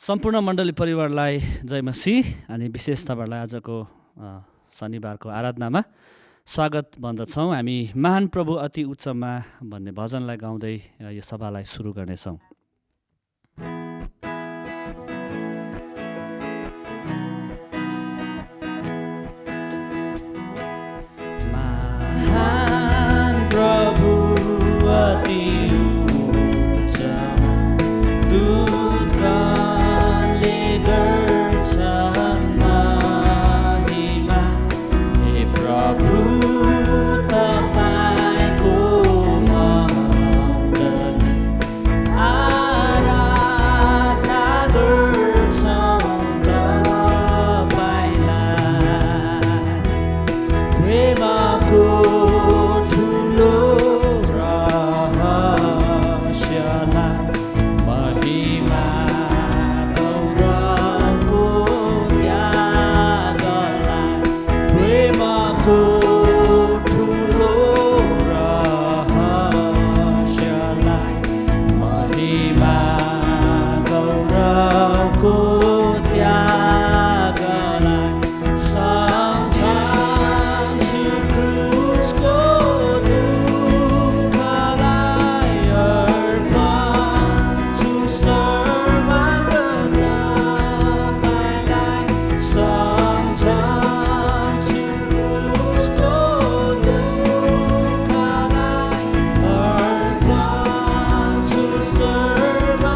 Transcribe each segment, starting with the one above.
सम्पूर्ण मण्डली परिवारलाई जय मसीह अनि विशेष तपाईँहरूलाई आजको शनिबारको आराधनामा स्वागत भन्दछौँ। हामी महान प्रभु अति उच्चमा भन्ने भजनलाई गाउँदै यो सभालाई सुरु गर्नेछौँ। महान प्रभु अति उच्चमा दूतगणले गर्छन् महिमा, हे प्रभु तपाईको मण्डली आराधना गर्छौँ तपाईलाई। प्रेमको ठुलो रहस्यलाई महिमा गौरवको त्यागलाई, प्रेमको ठुलो रहस्यलाई महिमा गौरवको त्यागलाई सम्झन्छु क्रुसको दुःखलाई अर्पन्छु सर्वाङ्ग तपाईँलाई। सम्झन्छु क्रुसको दुःखलाई अर्पन्छु सर्वाङ्ग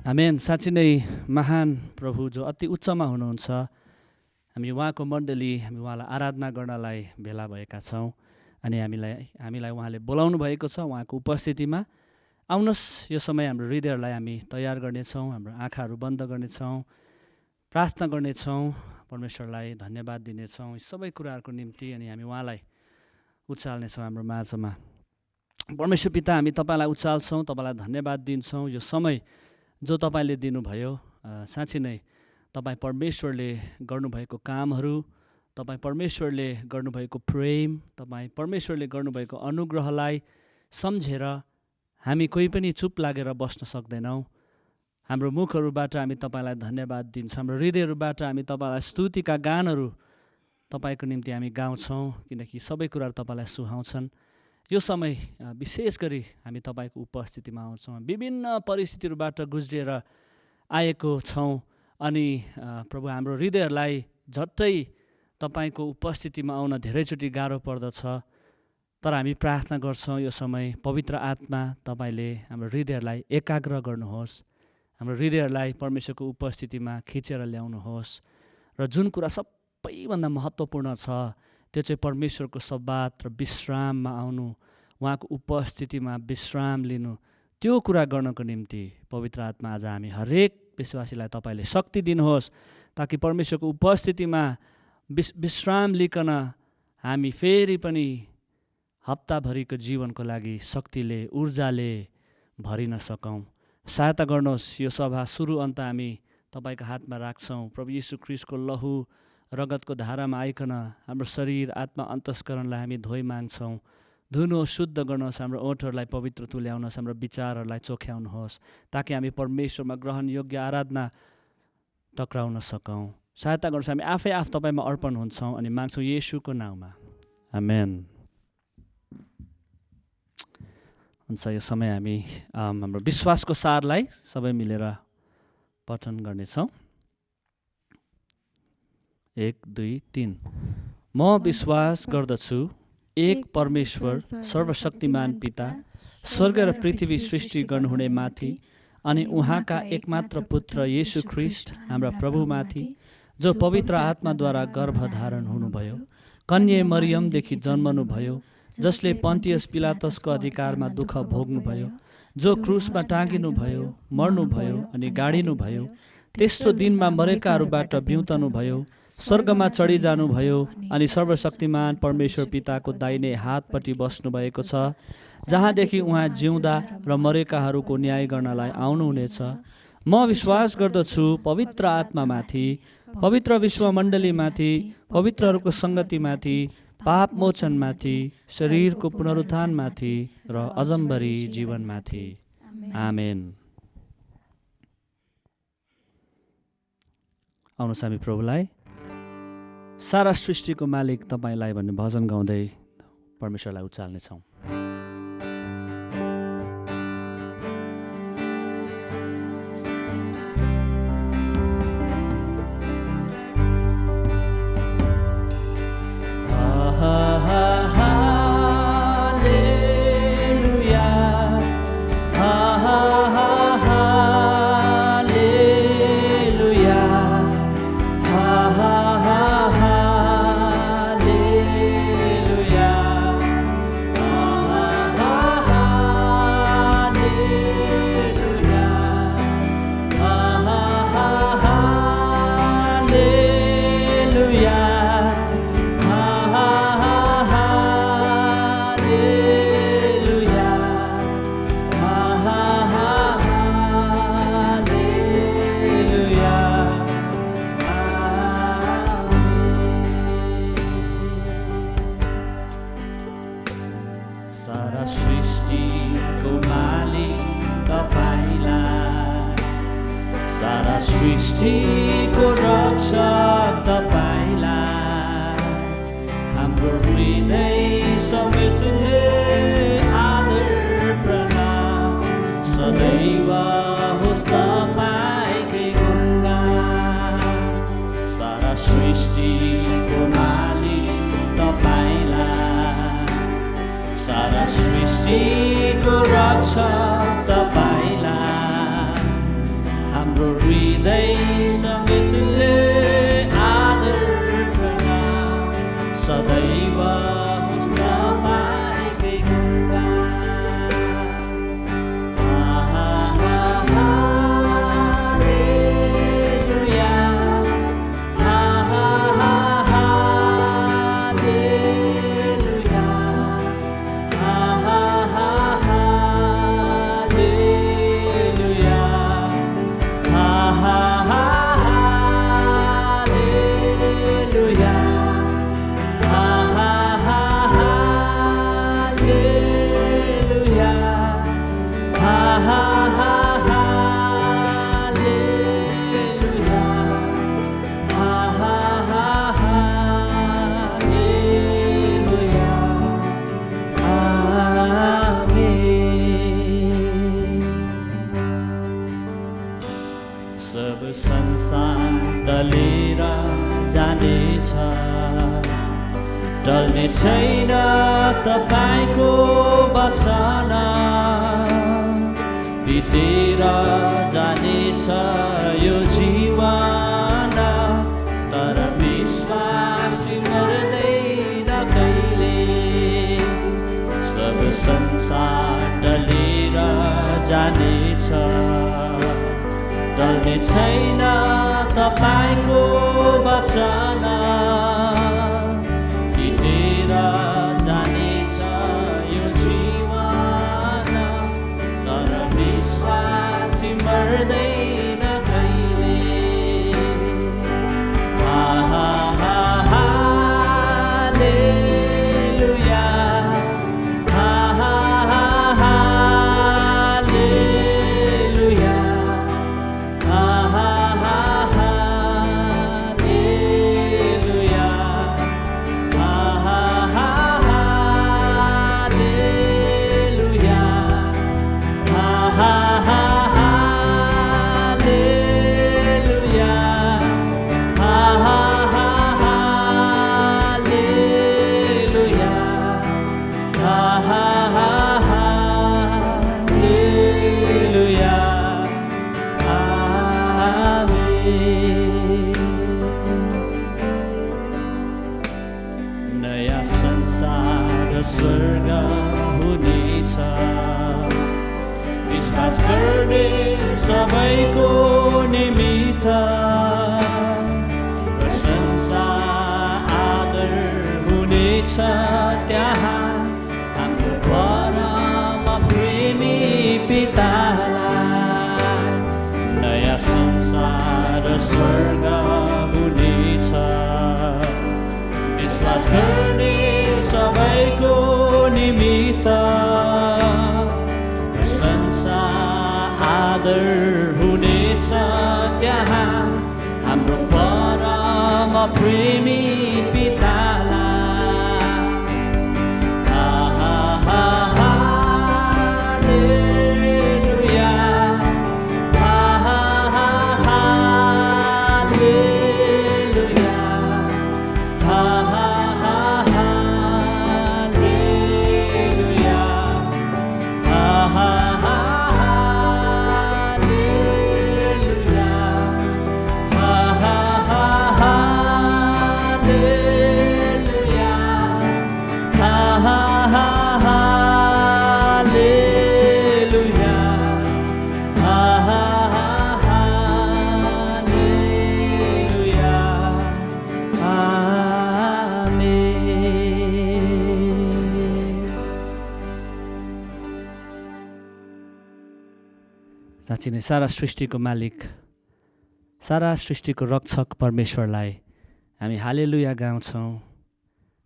आमेन। साँच्चै नै महान प्रभु जो अति उच्चमा हुनुहुन्छ, हामी उहाँको मण्डली, हामी उहाँलाई आराधना गर्नलाई भेला भएका छौँ अनि हामीलाई उहाँले बोलाउनु भएको छ उहाँको उपस्थितिमा। आउनुहोस्, यो समय हाम्रो हृदयहरूलाई हामी तयार गर्नेछौँ, हाम्रो आँखाहरू बन्द गर्नेछौँ, प्रार्थना गर्नेछौँ, परमेश्वरलाई धन्यवाद दिनेछौँ सबै कुराहरूको निम्ति अनि हामी उहाँलाई उचाल्नेछौँ हाम्रो माझमा। परमेश्वर पिता, हामी तपाईँलाई उचाल्छौँ, तपाईँलाई धन्यवाद दिन्छौँ यो समय जो तपाईँले दिनुभयो। साँच्चै नै तपाईँ परमेश्वरले गर्नुभएको कामहरू, तपाईँ परमेश्वरले गर्नुभएको प्रेम, तपाईँ परमेश्वरले गर्नुभएको अनुग्रहलाई सम्झेर हामी कोही पनि चुप लागेर बस्न सक्दैनौँ। हाम्रो मुखहरूबाट हामी तपाईँलाई धन्यवाद दिन्छौँ, हाम्रो हृदयहरूबाट हामी तपाईँलाई स्तुतिका गानहरू तपाईँको निम्ति हामी गाउँछौँ, किनकि सबै कुराहरू तपाईँलाई सुहाउँछन्। यो समय विशेष गरी हामी तपाईँको उपस्थितिमा आउँछौँ, विभिन्न परिस्थितिहरूबाट गुज्रिएर आएको छौँ अनि प्रभु हाम्रो हृदयहरूलाई झट्टै तपाईँको उपस्थितिमा आउन धेरैचोटि गाह्रो पर्दछ, तर हामी प्रार्थना गर्छौँ यो समय पवित्र आत्मा तपाईँले हाम्रो हृदयहरूलाई एकाग्र गर्नुहोस्, हाम्रो हृदयहरूलाई परमेश्वरको उपस्थितिमा खिचेर ल्याउनुहोस् र जुन कुरा सबैभन्दा महत्त्वपूर्ण छ त्यो चाहिँ परमेश्वरको सब्बात र विश्राममा आउनु, उहाँको उपस्थितिमा विश्राम लिनु, त्यो कुरा गर्नको निम्ति पवित्र आत्मा आज हामी हरेक विश्वासीलाई तपाईँले शक्ति दिनुहोस्, ताकि परमेश्वरको उपस्थितिमा विश्राम लिकन हामी फेरि पनि हप्ताभरिको जीवनको लागि शक्तिले, ऊर्जाले भरिन सकौँ। सहायता गर्नुहोस्। यो सभा सुरु अन्त हामी तपाईँको हातमा राख्छौँ। प्रभु यीशु ख्रीष्टको लहु रगतको धारामा आइकन हाम्रो शरीर, आत्मा, अन्तस्करणलाई हामी धोइ माग्छौँ। धुनुहोस्, शुद्ध गर्नुहोस्, हाम्रो ओठहरूलाई पवित्र तुल्याउनुहोस्, हाम्रो विचारहरूलाई चोख्याउनुहोस्, ताकि हामी परमेश्वरमा ग्रहण योग्य आराधना टक्राउन सकौँ। सहायता गर्नुहोस्। हामी आफै तपाईँमा अर्पण हुन्छौँ अनि माग्छौँ येशूको नाउँमा, आमेन। हुन्छ, यो समय हामी हाम्रो विश्वासको सारलाई सबै मिलेर पठन गर्नेछौँ। 1, 2, 3। म विश्वास गर्दछु एक परमेश्वर सर्वशक्तिमान पिता, स्वर्ग र पृथ्वी सृष्टि गर्नुहुने माथि अनि उहाँका एकमात्र पुत्र येशू ख्रीष्ट हाम्रा प्रभुमाथि, जो पवित्र आत्माद्वारा गर्भधारण हुनुभयो, कन्या मरियमदेखि जन्मनुभयो, जसले पन्तियस पिलातसको अधिकारमा दुःख भोग्नुभयो, जो क्रुसमा टाँगिनुभयो, मर्नुभयो अनि गाडिनुभयो, तेस्रो दिनमा मरेकाहरूबाट बिउतनुभयो, स्वर्गमा चढी जानुभयो अनि सर्वशक्तिमान परमेश्वर पिताको दाहिने हातपट्टि बस्नुभएको छ, जहाँदेखि उहाँ जिउँदा र मरेकाहरूको न्याय गर्नलाई आउनुहुनेछ। म विश्वास गर्दछु पवित्र आत्मामाथि, पवित्र विश्वमण्डलीमाथि, पवित्रहरूको सङ्गतिमाथि, पाप मोचनमाथि, शरीरको पुनरुत्थानमाथि र अजम्बरी जीवनमाथि, आमेन। आउनुहोस् हामी प्रभुलाई सारा सृष्टिको मालिक तपाईँलाई भन्ने भजन गाउँदै परमेश्वरलाई उचाल्नेछौँ। सृष्टिको रक्षक तपाईलाई, हाम्रो हृदय समेतले आदर प्रणाम, सदैव होस् तपाईँकै गुणगान। सारा सृष्टिको मालिक तपाईलाई, सारा सृष्टिको रक्षक तपाईलाई, जानेछ टल्ने छैन तपाईको वचन बितेर जानेछ यो जीवन तर विश्वासी मर्दैन कहिले सब संसार डलेर जानेछ टल्ने छैन तपाईको वचन बितेर जानेछ यो जीवन तर विश्वासी मर्दैन कहिले हालेलुया हालेलुया नयाँ संसार स्वर्ग हुनेछ विश्वास गर्ने सबैको निमित्त प्रशंसा आदर हुनेछ त्यहाँ हाम्रो परम प्रेमी पितालाई नयाँ संसार स्वर्ग हुनेछ विश्वास गर्ने सबैको निमित्त प्रशंसा आदर हुनेछ त्यहाँ हाम्रो परम प्रेमी पितालाई हालेलुया साँच्चै नै सारा सृष्टिको मालिक सारा सृष्टिको रक्षक परमेश्वरलाई हामी हालेलुया गाउँछौँ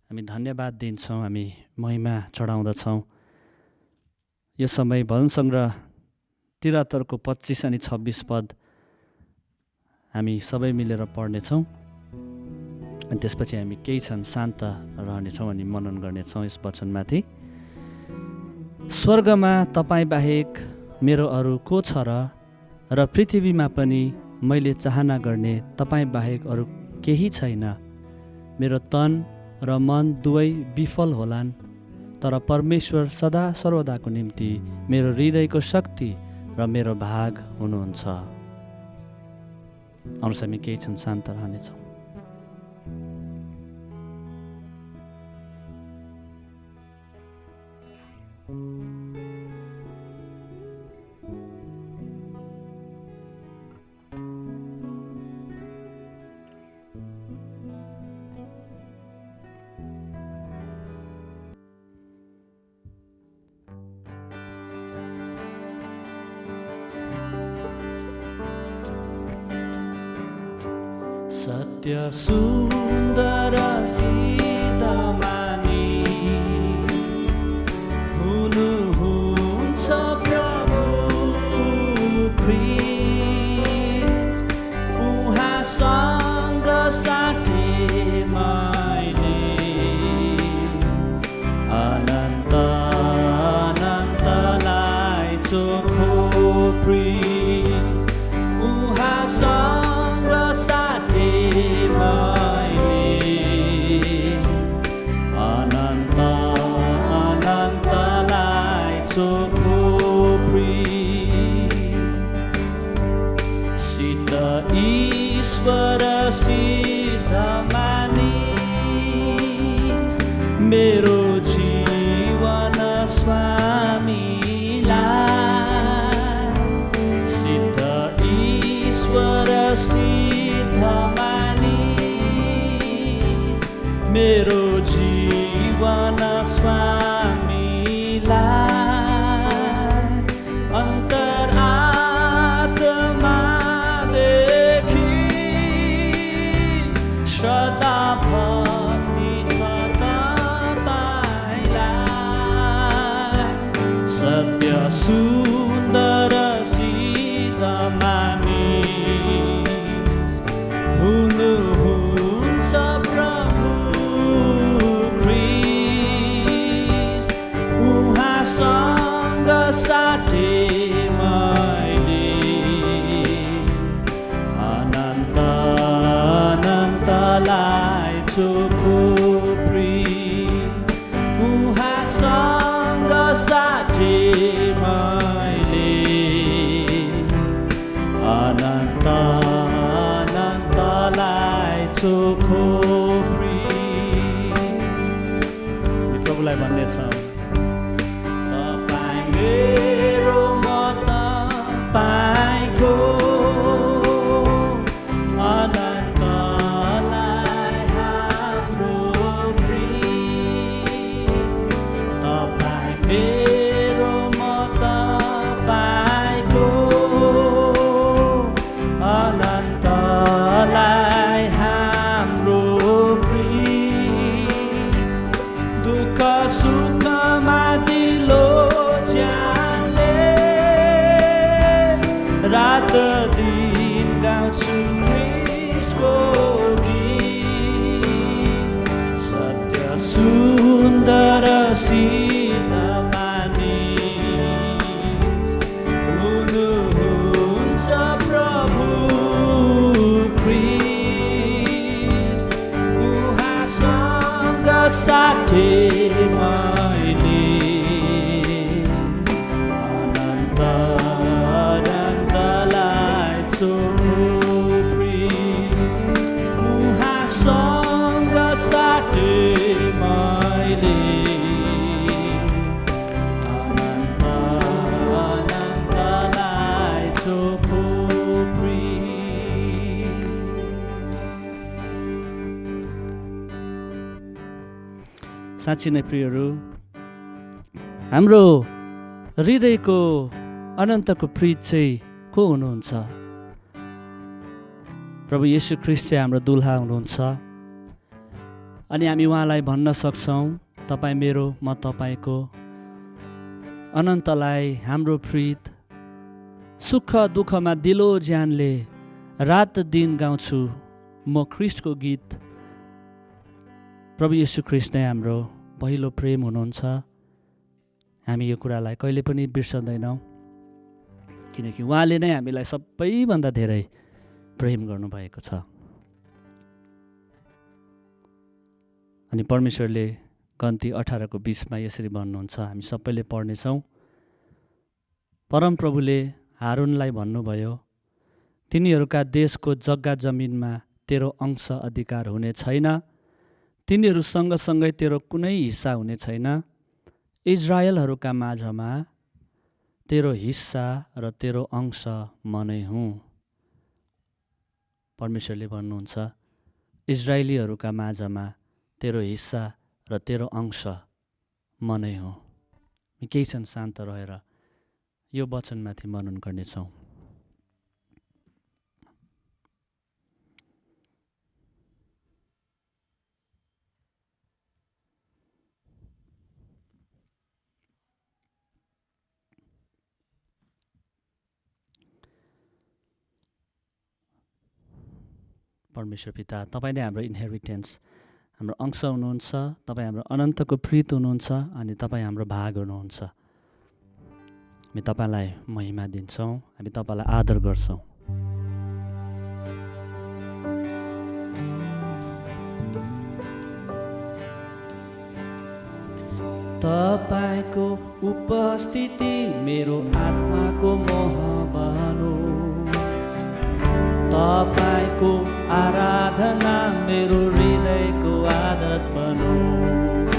हामी धन्यवाद दिन्छौँ हामी महिमा चढाउँदछौँ यो समय भजन सङ्ग्रह 73 को 25 अनि 26 पद हामी सबै मिलेर पढ्नेछौँ अनि त्यसपछि हामी केही क्षण शान्त रहनेछौँ अनि मनन गर्नेछौँ यस वचनमाथि। स्वर्गमा तपाईँ बाहेक मेरो अरू को छ र पृथ्वीमा पनि मैले चाहना गर्ने तपाईँ बाहेक अरू केही छैन। मेरो तन र मन दुवै विफल होलान् तर परमेश्वर सदा सर्वदाको निम्ति मेरो हृदयको शक्ति र मेरो भाग हुनुहुन्छ। आउनुहोस् हामी केही क्षण शान्त रहनेछौँ। सत्य सुन्दर सीता मानिस हुनुहुन्छ प्रभु ख्रीष्ट उहाँसँग साथी मैले अनन्त अनन्तलाई चोखो प्रिय उहाँसँग साथी मानिस मेरो जीवन स्वामीलाई सिद्ध ईश्वर सिद्ध मानिस मेरो जीवन स्वामीलाई अन्तरात्मादेखि सदा भक्ति छ तपाईँलाई सत्य सुन्दर सिद्ध मानिस हुनुहुन्छ प्रभु ख्रीष्ट उहाँसँग साथै मैले अनन्त अनन्तलाई चोखो प्रेम उहाँसँग साथै मैले अनन्त अनन्तलाई चोखो प्रेम प्रभुलाई भन्नेछ तपाईँ मेरो म तपाईँको अनन्तलाई हाम्रो प्रेम तपाईँ मेरो म तपाईँको अनन्तलाई हाम्रो प्रेम दुःख सुखमा दिलो ज्यानले रात दिन गाउँछु ख्रीष्टको गीत सत्य सुन्दर सिद्ध मानिस हुनुहुन्छ प्रभु ख्रीष्ट उहाँसँग साथै मैले अनन्त अनन्तलाई चोखो प्रेम उहाँसँग साथै मैले अनन्त अनन्तलाई चोखो प्रेम। साँच्चै नै प्रियहरू हाम्रो हृदयको अनन्तको प्रीत चाहिँ को हुनुहुन्छ? प्रभु येशू ख्रीष्ट चाहिँ हाम्रो दुल्हा हुनुहुन्छ अनि हामी उहाँलाई भन्न सक्छौँ तपाईँ मेरो म तपाईँको अनन्तलाई हाम्रो प्रीत सुख दुःखमा दिलो ज्यानले रात दिन गाउँछु म ख्रीष्टको गीत। प्रभु येशू ख्रीष्ट नै हाम्रो पहिलो प्रेम हुनुहुन्छ। हामी यो कुरालाई कहिले पनि बिर्सदैनौँ किनकि उहाँले नै हामीलाई सबैभन्दा धेरै प्रेम गर्नुभएको छ। अनि परमेश्वरले गन्ती 18:20 यसरी भन्नुहुन्छ, हामी सबैले पढ्नेछौँ। परमप्रभुले हारूनलाई भन्नुभयो, तिनीहरूका देशको जग्गा जमिनमा तेरो अंश अधिकार हुने छैन, तिनीहरू सँगसँगै तेरो कुनै हिस्सा हुने छैन। इजरायलहरूका माझमा तेरो हिस्सा र तेरो अंश म नै हुँ। परमेश्वरले भन्नुहुन्छ, इजरायलीहरूका माझमा तेरो हिस्सा र तेरो अंश म नै हुँ। केही क्षण शान्त रहेर यो वचनमाथि मनन गर्नेछौँ। परमेश्वर पिता, तपाईँ नै हाम्रो इन्हेरिटेन्स, हाम्रो अंश हुनुहुन्छ। तपाईँ हाम्रो अनन्तको प्रीत हुनुहुन्छ अनि तपाईँ हाम्रो भाग हुनुहुन्छ। हामी तपाईँलाई महिमा दिन्छौँ, हामी तपाईँलाई आदर गर्छौँ। तपाईँको उपस्थिति मेरो आत्माको मोह बनो, तपाईँको आराधना मेरो हृदयको आदत बनोस्।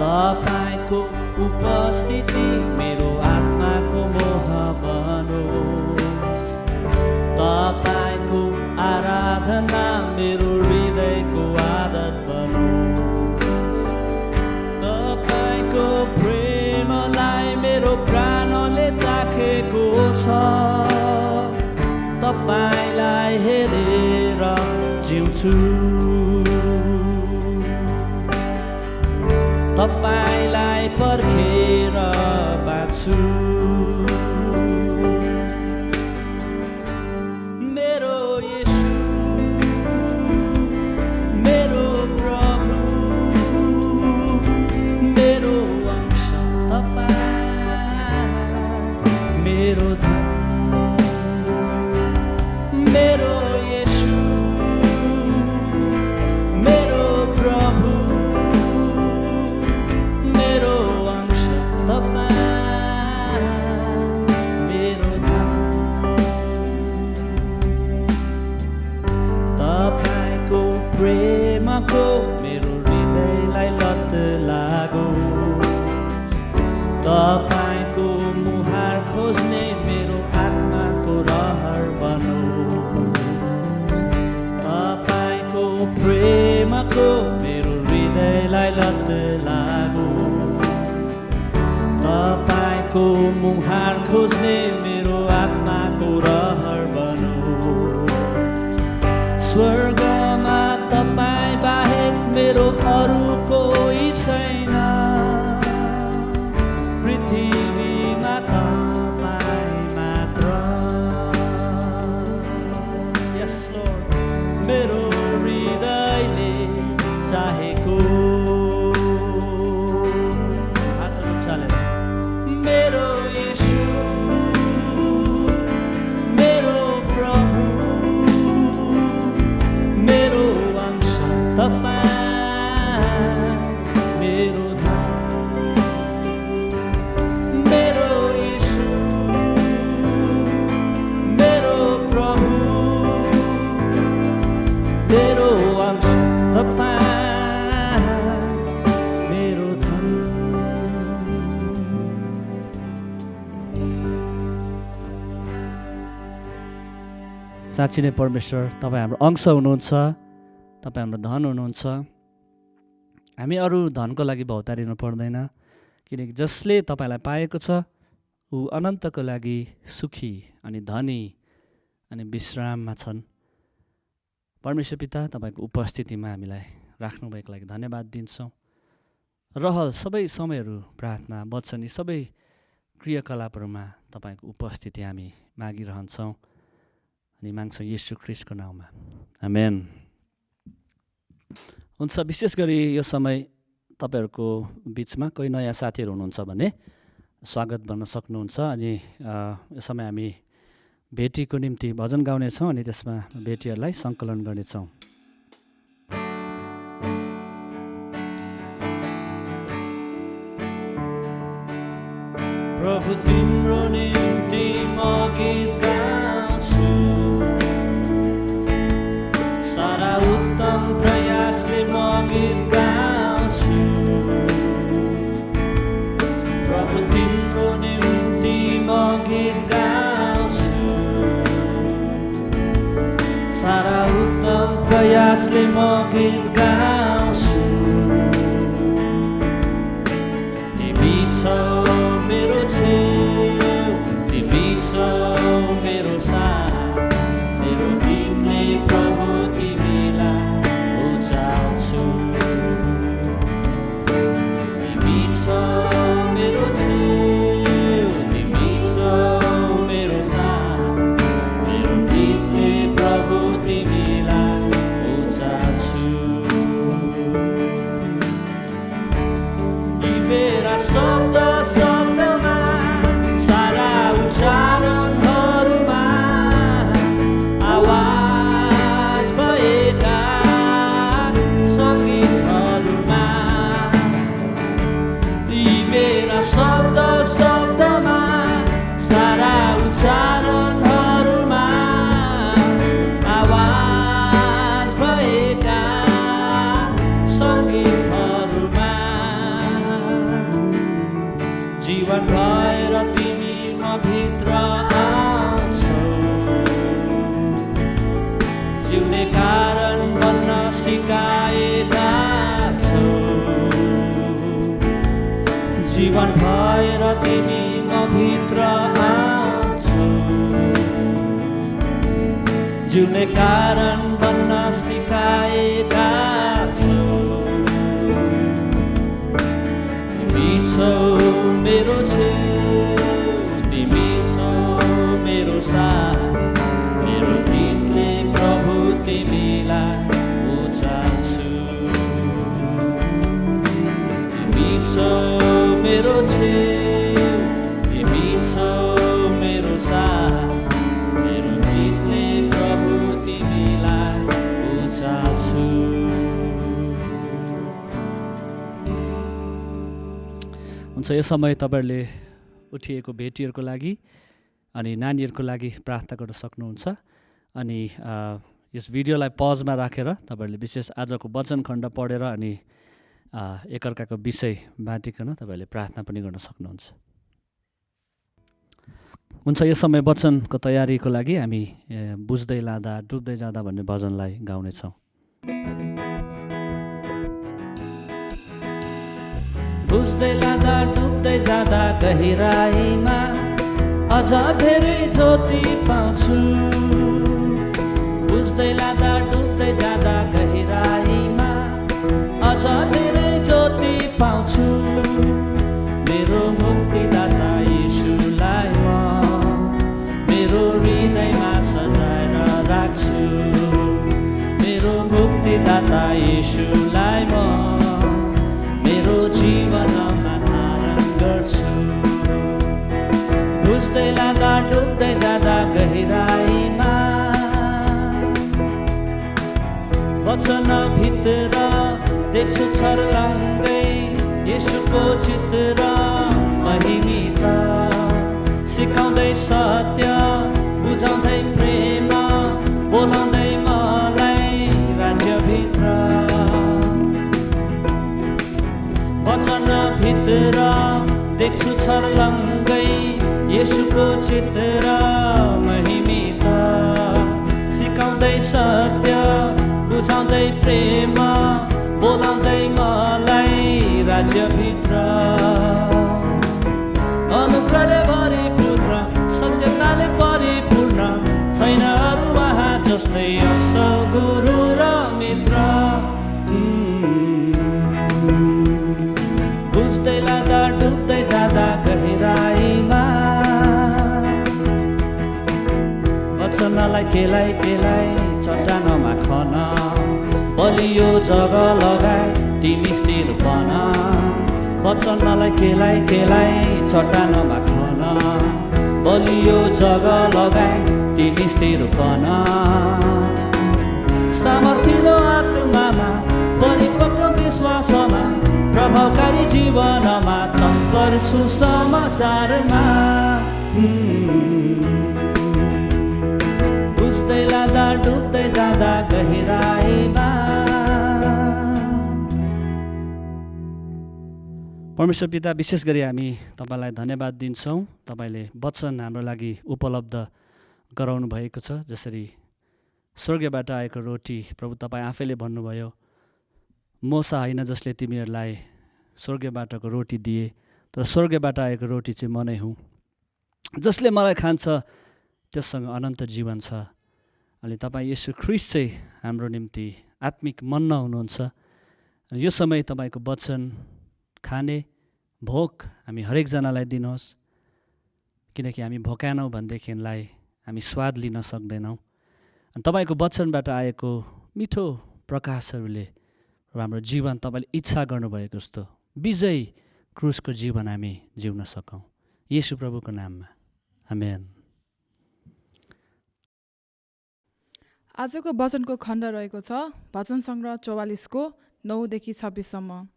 तपाईको उपस्थिति मेरो आत्माको मोह बनोस्। तपाईको आराधना मेरो हृदयको आदत बनोस्। तपाईको प्रेमलाई मेरो प्राणले चाखेको छ। तपाईलाई हेरेर जिउँछु। तपाईलाई पर्खेर बाँच्छु। मेरो येशू, मेरो प्रभु, मेरो अंश तपाईँ, मेरो धन, मेरो येशू, मेरो प्रभु, मेरो अंश तपाईँ, मेरो धन। तपाईको प्रेमको मेरो हृदयलाई लत लागोस्। तपाईको मुहार खोज्ने मेरो आत्माको रहर बनोस्। तपाईको प्रेमको मेरो हृदयलाई लत लागोस्। तपाईको मुहार खोज्ने मेरो आत्माको रहर बनोस्। स्वर्गमा तपाईँ बाहेक मेरो अरू कोही छैन। पृथ्वीमा तपाईँ मात्र। यस लर्ड, मेरो हृदयले चाहेको हातहरू चालेर मेरो येशू, मेरो प्रभु, मेरो अंश तपाईँ, मेरो धन, मेरो येशू, मेरो प्रभु, मेरो अंश तपाईँ, मेरो धन। साँच्ची नै परमेश्वर तपाईँ हाम्रो अंश हुनुहुन्छ। तपाईँ हाम्रो धन हुनुहुन्छ। हामी अरू धनको लागि भौतारिनु पर्दैन, किनकि जसले तपाईँलाई पाएको छ ऊ अनन्तको लागि सुखी अनि धनी अनि विश्राममा छन्। परमेश्वर पिता, तपाईँको उपस्थितिमा हामीलाई राख्नुभएको लागि धन्यवाद दिन्छौँ। रहल सबै समयहरू प्रार्थना वचन यी सबै क्रियाकलापहरूमा तपाईँको उपस्थिति हामी मागिरहन्छौँ अनि माग्छौँ येशू ख्रीष्टको नाउँमा, आमेन। हुन्छ, विशेष गरी यो समय तपाईँहरूको बिचमा कोही नयाँ साथीहरू हुनुहुन्छ भने स्वागत गर्न सक्नुहुन्छ। अनि यो समय हामी भेटीको निम्ति भजन गाउनेछौँ अनि त्यसमा भेटीहरूलाई सङ्कलन गर्नेछौँ। प्रभु तिम्रो निम्ति म गीत गाउँछु। सारा उत्तम प्रयासले म गीत गाउँछु। प्रभु तिम्रो निम्ति म गीत गाउँछु। सारा उत्तम प्रयासले म गीत गाउँछु। तिमी छौ मेरो छेउ, तिमी छौ मेरो साथ, मेरो गीतले प्रभु तिमीलाई उचाल्छु। तिमी छौ मेरो छेउ, तिमी छौ मेरो साथ, मेरो गीतले प्रभु तिमीलाई उचाल्छु। सिकाएका छौ। जीवन भएर तिमी म भित्र आउँछौ। जिउने कारण बन्न सिकाएका छौ। तिमी छौ मेरो छेउ, तिमी छौ मेरो साथ, मेरो गीतले प्रभु तिमीलाई उचाल्छु। तिमी छौ मेरो छेउ, तिमी छौ मेरो साथ, मेरो गीतले प्रभु तिमीलाई उचाल्छु। हुन्छ, यो समय तपाईँहरूले उठिएको भेटीहरूको लागि अनि नानीहरूको लागि प्रार्थना गर्न सक्नुहुन्छ। अनि यस भिडियोलाई पजमा राखेर तपाईँहरूले विशेष आजको वचन खण्ड पढेर अनि एकअर्काको विषय बाँटिकन तपाईँहरूले प्रार्थना पनि गर्न सक्नुहुन्छ। हुन्छ, यो समय वचनको तयारीको लागि हामी बुझ्दै लाँदा डुब्दै जाँदा भन्ने भजनलाई गाउनेछौँ। बुझ्दै लाँदा डुब्दै जाँदा गहिराईमा अझ धेरै ज्योति पाउँछु। बुझ्दै लाँदा डुब्दै जाँदा गहिराईमा अझ धेरै ज्योति पाउँछु। मेरो मुक्तिदाता येशूलाई म मेरो हृदयमा सजाएर राख्छु। मेरो मुक्तिदाता येशूलाई म मेरो जीवनमा धारण गर्छु। बुझ्दै लाँदा डुब्दै जाँदा गहिराईमा वचन भित्र देख्छु छर्लङ्गै येशूको चित्र महिमित। सिकाउँदै सत्य बुझाउँदै प्रेम बोलाउँदै मलाई राज्यभित्र। वचन भित्र देख्छु छर्लङ्गै येशूको चित्र महिमित। सिकाउँदै सत्य बुझाउँदै प्रेम बोलाउँदै मलाई राज्यभित्र। अनुग्रहले भरिपूर्ण सत्यताले परिपूर्ण छैन अरू उहाँ जस्तै असल गुरु र मित्र। बुझ्दै लाँदा डुब्दै जाँदा गहिराईमा वचनलाई केलाई केलाई चट्टानमा खन। बलियो जग्गा लगाए तिमी स्थिर बन। वचनलाई केलाई केलाई चट्टानमा खन। बलियो जग्गा लगाए तिमी स्थिर बन। सामर्थिलो आत्मामा परिपक्व विश्वासमा प्रभावकारी जीवनमा तत्पर सुसमाचारमा। बुझ्दै लाँदा डुब्दै जाँदा गहिराईमा। परमेश्वर पिता, विशेष गरी हामी तपाईँलाई धन्यवाद दिन्छौँ। तपाईँले वचन हाम्रो लागि उपलब्ध गराउनु भएको छ। जसरी स्वर्गबाट आएको रोटी प्रभु तपाईँ आफैले भन्नुभयो, मोसा होइन जसले तिमीहरूलाई स्वर्गबाटको रोटी दिए, तर स्वर्गबाट आएको रोटी चाहिँ म नै हुँ। जसले मलाई खान्छ त्यससँग अनन्त जीवन छ। अनि तपाईँ येशू ख्रीष्ट चाहिँ हाम्रो निम्ति आत्मिक मन्ना हुनुहुन्छ। यो समय तपाईँको वचन खाने भोक हामी हरेकजनालाई दिनुहोस्, किनकि हामी भोकानौँ भनेदेखिलाई हामी स्वाद लिन सक्दैनौँ। अनि तपाईँको वचनबाट आएको मिठो प्रकाशहरूले हाम्रो जीवन तपाईँले इच्छा गर्नुभएको जस्तो विजयी क्रुसको जीवन हामी जिउन सकौँ। येशू प्रभुको नाममा आमेन। आजको वचनको खण्ड रहेको छ भजन सङ्ग्रह 44को 9देखि 26सम्म।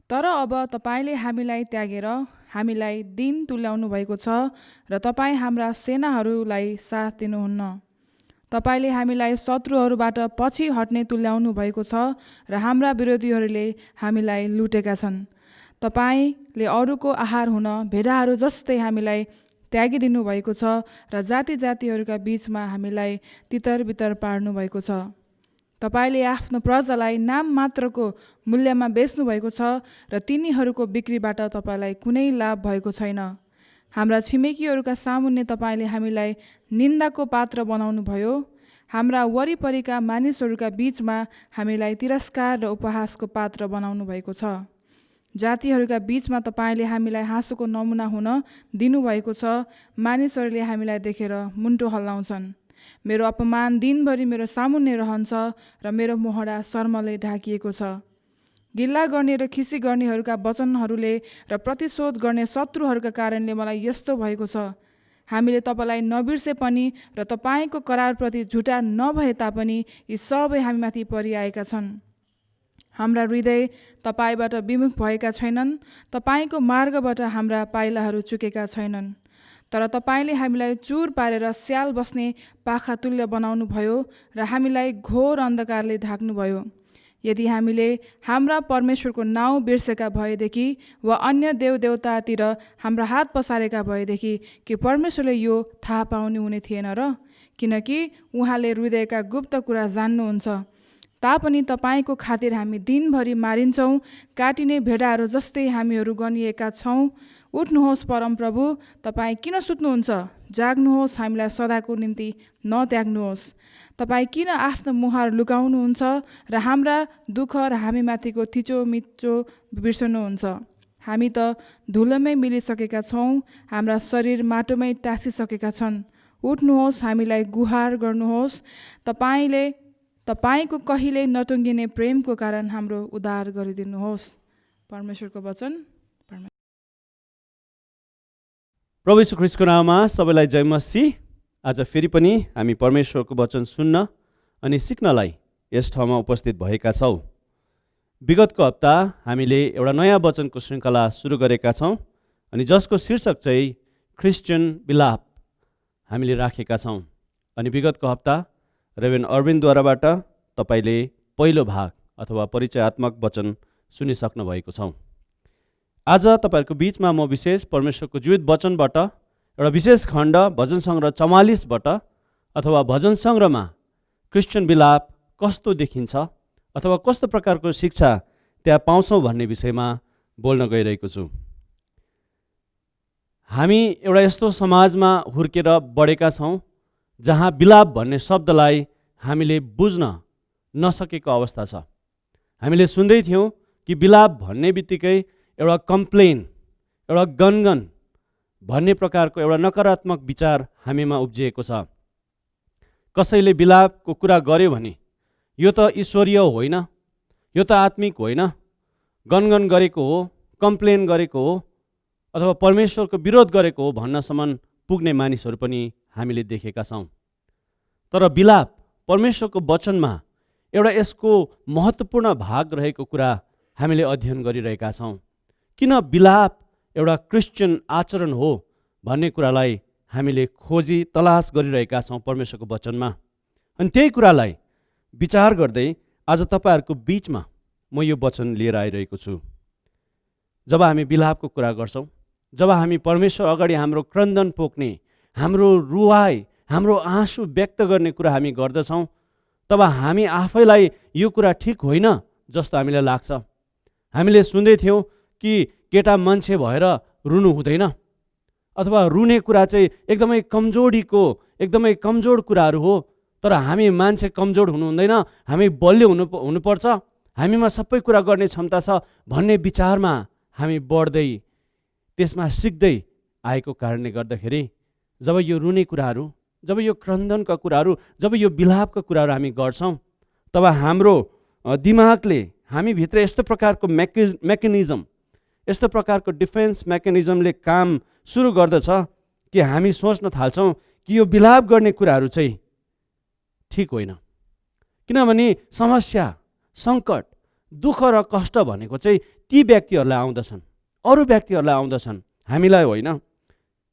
तर अब तपाईँले हामीलाई त्यागेर हामीलाई दिन तुल्याउनु भएको छ र तपाईँ हाम्रा सेनाहरूलाई साथ दिनुहुन्न। तपाईँले हामीलाई शत्रुहरूबाट पछि हट्ने तुल्याउनु भएको छ र हाम्रा विरोधीहरूले हामीलाई लुटेका छन्। तपाईँले अरूको आहार हुन भेडाहरू जस्तै हामीलाई त्यागिदिनु भएको छ र जाति जातिहरूका बीचमा हामीलाई तितर बितर पार्नु भएको छ। तपाईँले आफ्नो प्रजालाई नाम मात्रको मूल्यमा बेच्नुभएको छ र तिनीहरूको बिक्रीबाट तपाईँलाई कुनै लाभ भएको छैन। हाम्रा छिमेकीहरूका सामुन्ने तपाईँले हामीलाई निन्दाको पात्र बनाउनुभयो। हाम्रा वरिपरिका मानिसहरूका बीचमा हामीलाई तिरस्कार र उपहासको पात्र बनाउनु भएको छ। जातिहरूका बीचमा तपाईँले हामीलाई हाँसोको नमुना हुन दिनुभएको छ। मानिसहरूले हामीलाई देखेर मुन्टो हल्लाउँछन्। मेरो अपमान दिनभरि मेरो सामुन्ने रहन्छ र मेरो मोहडा शर्मले ढाकिएको छ। गिल्ला गर्ने र खिसी गर्नेहरूका वचनहरूले र प्रतिशोध गर्ने शत्रुहरूका कारणले मलाई यस्तो भएको छ। हामीले तपाईँलाई नबिर्से पनि र तपाईँको करारप्रति झुटा नभए तापनि यी सबै हामीमाथि परिआएका छन्। हाम्रा हृदय तपाईँबाट विमुख भएका छैनन्, तपाईँको मार्गबाट हाम्रा पाइलाहरू चुकेका छैनन्। तर तपाईँले हामीलाई चुर पारेर स्याल बस्ने पाखा तुल्य बनाउनु भयो र हामीलाई घोर अन्धकारले ढाक्नुभयो। यदि हामीले हाम्रा परमेश्वरको नाउँ बिर्सेका भएदेखि वा अन्य देवदेवतातिर हाम्रा हात पसारेका भएदेखि कि परमेश्वरले यो थाहा पाउनु हुने थिएन र? किनकि उहाँले हृदयका गुप्त कुरा जान्नुहुन्छ। तापनि तपाईँको खातिर हामी दिनभरि मारिन्छौँ, काटिने भेडाहरू जस्तै हामीहरू गनिएका छौँ। उठ्नुहोस् परमप्रभु, तपाईँ किन सुत्नुहुन्छ? जाग्नुहोस्, हामीलाई सदाको निम्ति नत्याग्नुहोस्। तपाईँ किन आफ्नो मुहार लुकाउनुहुन्छ र हाम्रा दुःख र हामीमाथिको थिचोमिचो बिर्सनुहुन्छ? हामी त धुलोमै मिलिसकेका छौँ, हाम्रा शरीर माटोमै टाँसिसकेका छन्। उठ्नुहोस्, हामीलाई गुहार गर्नुहोस्। तपाईँको कहिल्यै नटुङ्गिने प्रेमको कारण हाम्रो उद्धार गरिदिनुहोस्। परमेश्वरको वचन। प्रभु यीशु ख्रीष्टको नाममा सबैलाई जय मसीह। आज फेरि पनि हामी परमेश्वरको वचन सुन्न अनि सिक्नलाई यस ठाउँमा उपस्थित भएका छौँ। विगतको हप्ता हामीले एउटा नयाँ वचनको श्रृङ्खला सुरु गरेका छौँ अनि जसको शीर्षक चाहिँ क्रिस्चियन विलाप हामीले राखेका छौँ। अनि विगतको हप्ता रेभेन अरविन्दद्वाराबाट तपाईँले पहिलो भाग अथवा परिचयात्मक वचन सुनिसक्नु भएको छौँ। आज तपाईँहरूको बिचमा म विशेष परमेश्वरको जीवित वचनबाट एउटा विशेष खण्ड भजन सङ्ग्रह 44बाट अथवा भजन सङ्ग्रहमा क्रिस्चियन विलाप कस्तो देखिन्छ अथवा कस्तो प्रकारको शिक्षा त्यहाँ पाउँछौँ भन्ने विषयमा बोल्न गइरहेको छु। हामी एउटा यस्तो समाजमा हुर्केर बढेका छौँ जहाँ विलाप भन्ने शब्दलाई हामीले बुझ्न नसकेको अवस्था छ। हामीले सुन्दै थियौँ कि विलाप भन्ने बित्तिकै एउटा कम्प्लेन, एउटा गनगन भन्ने प्रकारको एउटा नकारात्मक विचार हामीमा उब्जिएको छ। कसैले विलापको कुरा गर्यो भने यो त ईश्वरीय होइन, यो त आत्मिक होइन, गनगन गरेको हो, कम्प्लेन गरेको हो अथवा परमेश्वरको विरोध गरेको हो भन्नसम्म पुग्ने मानिसहरू पनि हामीले देखेका छौँ। तर विलाप परमेश्वरको वचनमा एउटा यसको महत्त्वपूर्ण भाग रहेको कुरा हामीले अध्ययन गरिरहेका छौँ। किन विलाप एउटा क्रिस्चियन आचरण हो भन्ने कुरालाई हामीले खोजी तलास गरिरहेका छौँ परमेश्वरको वचनमा। अनि त्यही कुरालाई विचार गर्दै आज तपाईँहरूको बिचमा म यो वचन लिएर आइरहेको छु। जब हामी विलापको कुरा गर्छौँ, जब हामी परमेश्वर अगाडि हाम्रो क्रन्दन पोख्ने, हाम्रो रुवाई, हाम्रो आँसु व्यक्त गर्ने कुरा हामी गर्दछौँ, तब हामी आफैलाई यो कुरा ठिक होइन जस्तो हामीलाई लाग्छ। हामीले सुन्दै थियौँ कि केटा मान्छे भएर रुनु हुँदैन अथवा रुने कुरा चाहिँ एकदमै कमजोरीको एकदमै कमजोर कुराहरू हो। तर हामी मान्छे कमजोर हुनु हुँदैन, हामी बलियो हुनुपर्छ, हामीमा सबै कुरा गर्ने क्षमता छ भन्ने विचारमा हामी बढ्दै त्यसमा सिक्दै आएको कारणले गर्दाखेरि जब यो रुने कुराहरू, जब यो क्रन्दनका कुराहरू, जब यो विलापका कुराहरू हामी गर्छौँ, तब हाम्रो दिमागले हामीभित्र यस्तो प्रकारको मेकानिजम, यस्तो प्रकारको डिफेन्स मेकानिजमले काम सुरु गर्दछ कि हामी सोच्न थाल्छौँ कि यो विलाप गर्ने कुराहरू चाहिँ ठिक होइन। किनभने समस्या, सङ्कट, दुःख र कष्ट भनेको चाहिँ ती व्यक्तिहरूलाई आउँदछन्, अरू व्यक्तिहरूलाई आउँदछन्, हामीलाई होइन।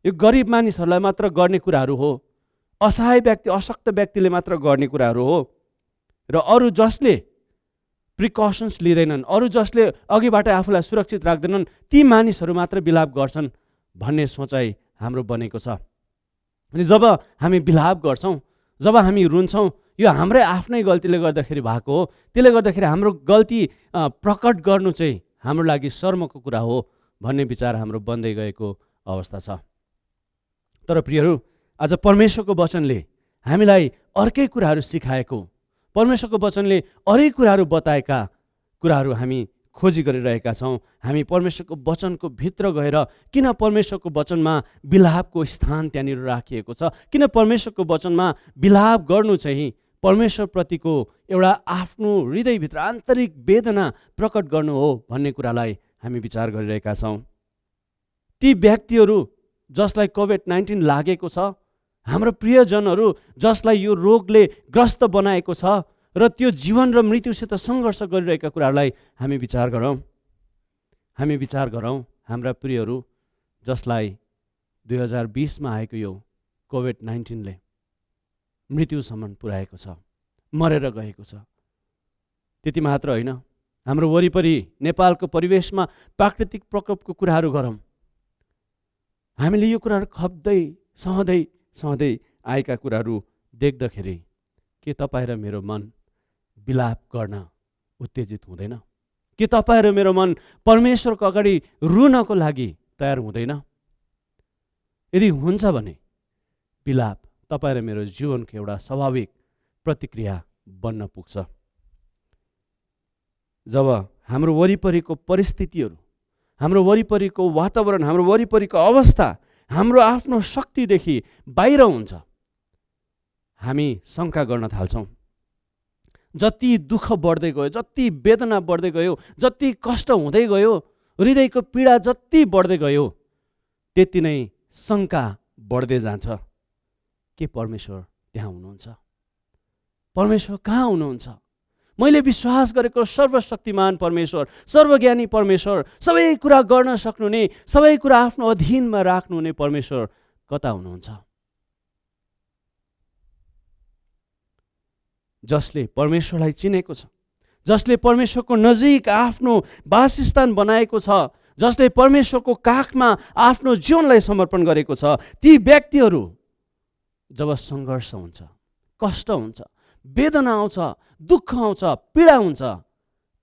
यो गरिब मानिसहरूलाई मात्र गर्ने कुराहरू हो, असहाय व्यक्ति, अशक्त व्यक्तिले मात्र गर्ने कुराहरू हो। र अरू जसले प्रिकसन्स लिँदैनन्, अरू जसले अघिबाट आफूलाई सुरक्षित राख्दैनन्, ती मानिसहरू मात्र विलाप गर्छन् भन्ने सोचाइ हाम्रो बनेको छ। अनि जब हामी विलाप गर्छौँ, जब हामी रुन्छौँ, यो हाम्रै आफ्नै गल्तीले गर्दाखेरि भएको हो। त्यसले गर्दाखेरि हाम्रो गल्ती प्रकट गर्नु चाहिँ हाम्रो लागि शर्मको कुरा हो भन्ने विचार हाम्रो बन्दै गएको अवस्था छ। तर प्रियहरू, आज परमेश्वरको वचनले हामीलाई अर्कै कुराहरू सिकाएको, परमेश्वरको वचनले अरू कुराहरू बताएका कुराहरू हामी खोजी गरिरहेका छौँ। हामी परमेश्वरको वचनको भित्र गएर किन परमेश्वरको वचनमा विलापको स्थान त्यहाँनिर राखिएको छ, किन परमेश्वरको वचनमा विलाप गर्नु चाहिँ परमेश्वरप्रतिको एउटा आफ्नो हृदयभित्र आन्तरिक वेदना प्रकट गर्नु हो भन्ने कुरालाई हामी विचार गरिरहेका छौँ। ती व्यक्तिहरू जसलाई कोभिड-19 लागेको छ, हाम्रो प्रियजनहरू जसलाई यो रोगले ग्रस्त बनाएको छ र त्यो जीवन र मृत्युसित सङ्घर्ष गरिरहेका कुराहरूलाई हामी विचार गरौँ। हामी विचार गरौँ हाम्रा प्रियहरू जसलाई 2020 आएको यो कोभिड-19ले मृत्युसम्म पुर्याएको छ, मरेर गएको छ। त्यति मात्र होइन, हाम्रो वरिपरि नेपालको परिवेशमा प्राकृतिक प्रकोपको कुराहरू गरौँ। हामीले यो कुराहरू खप्दै सहँदै आएका कुराहरू देख्दाखेरि के तपाईँ र मेरो मन विलाप गर्न उत्तेजित हुँदैन? के तपाईँ र मेरो मन परमेश्वरको अगाडि रुनको लागि तयार हुँदैन? यदि हुन्छ भने विलाप तपाईँ र मेरो जीवनको एउटा स्वाभाविक प्रतिक्रिया बन्न पुग्छ। जब हाम्रो वरिपरिको परिस्थितिहरू, हाम्रो वरिपरिको वातावरण, हाम्रो वरिपरिको अवस्था हाम्रो आफ्नो शक्तिदेखि बाहिर हुन्छ, हामी शङ्का गर्न थाल्छौँ। जति दुःख बढ्दै गयो, जति वेदना बढ्दै गयो, जति कष्ट हुँदै गयो, हृदयको पीडा जति बढ्दै गयो, त्यति नै शङ्का बढ्दै जान्छ। के परमेश्वर त्यहाँ हुनुहुन्छ? परमेश्वर कहाँ हुनुहुन्छ? मैले विश्वास गरेको सर्वशक्तिमान परमेश्वर, सर्वज्ञानी परमेश्वर, सबै कुरा गर्न सक्नुहुने, सबै कुरा आफ्नो अधीनमा राख्नुहुने परमेश्वर कता हुनुहुन्छ? जसले परमेश्वरलाई चिनेको छ, जसले परमेश्वरको नजिक आफ्नो वासस्थान बनाएको छ, जसले परमेश्वरको काखमा आफ्नो जीवनलाई समर्पण गरेको छ, ती व्यक्तिहरू जब सङ्घर्ष हुन्छ, कष्ट हुन्छ, वेदना आउँछ, दुःख आउँछ, पीडा हुन्छ,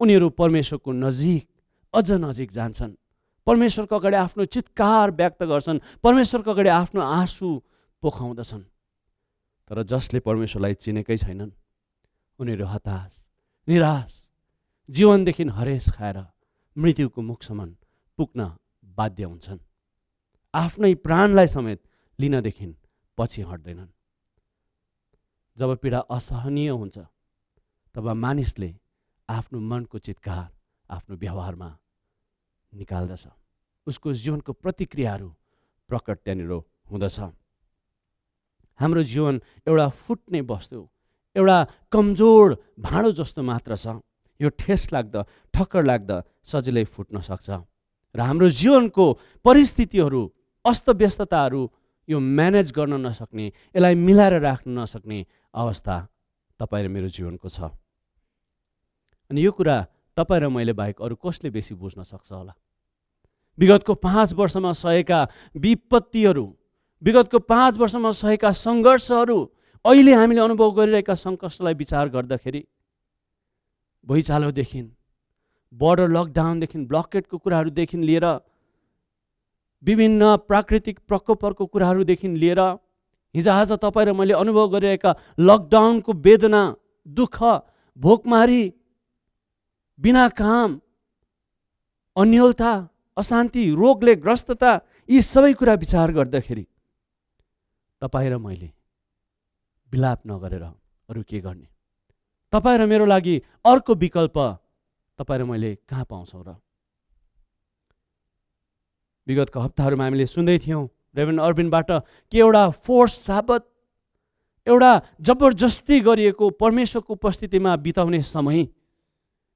उनीहरू परमेश्वरको नजिक, अझ नजिक जान्छन्, परमेश्वरको अगाडि आफ्नो चित्कार व्यक्त गर्छन्, परमेश्वरको अगाडि आफ्नो आँसु पोखाउँदछन्। तर जसले परमेश्वरलाई चिनेकै छैनन्, उनीहरू हताश, निराश, जीवनदेखि हरेस खाएर मृत्युको मुखसम्म पुग्न बाध्य हुन्छन्। आफ्नै प्राणलाई समेत लिनदेखि पछि हट्दैनन्। जब पीडा असहनीय हुन्छ, तब मानिसले आफ्नो मनको चित्कार आफ्नो व्यवहारमा निकाल्दछ। उसको जीवनको प्रतिक्रियाहरू प्रकट त्यहाँनिर हुँदछ। हाम्रो जीवन एउटा फुट्ने वस्तु, एउटा कमजोर भाँडो जस्तो मात्र छ। यो ठेस लाग्दा, ठक्कर लाग्दा सजिलै फुट्न सक्छ। र हाम्रो जीवनको परिस्थितिहरू, अस्तव्यस्तताहरू यो म्यानेज गर्न नसक्ने, यसलाई मिलाएर राख्न नसक्ने अवस्था तपाईँ र मेरो जीवनको छ। अनि यो कुरा तपाईँ र मैले बाहेक अरू कसले बेसी बुझ्न सक्छ होला? विगतको 5 वर्षमा सहेका विपत्तिहरू, विगतको 5 वर्षमा सहेका सङ्घर्षहरू, अहिले हामीले अनुभव गरिरहेका सङ्कष्टलाई विचार गर्दाखेरि भुइँचालोदेखि, बोर्डर लकडाउनदेखि, ब्लकेटको कुराहरूदेखि लिएर, विभिन्न प्राकृतिक प्रकोपहरूको कुराहरूदेखि लिएर, हिजोआज तपाईँ र मैले अनुभव गरिरहेका लकडाउनको वेदना, दुःख, भोकमारी, बिना काम, अन्योलता, अशान्ति, रोगले ग्रस्तता, यी सबै कुरा विचार गर्दाखेरि तपाईँ र मैले विलाप नगरेर अरू के गर्ने? तपाईँ र मेरो लागि अर्को विकल्प तपाईँ र मैले कहाँ पाउँछौँ र? विगतको हप्ताहरूमा हामीले सुन्दै थियौँ रेभरेन्ड अर्बिनबाट कि एउटा फोर्स साबत, एउटा जबरजस्ती गरिएको परमेश्वरको उपस्थितिमा बिताउने समय,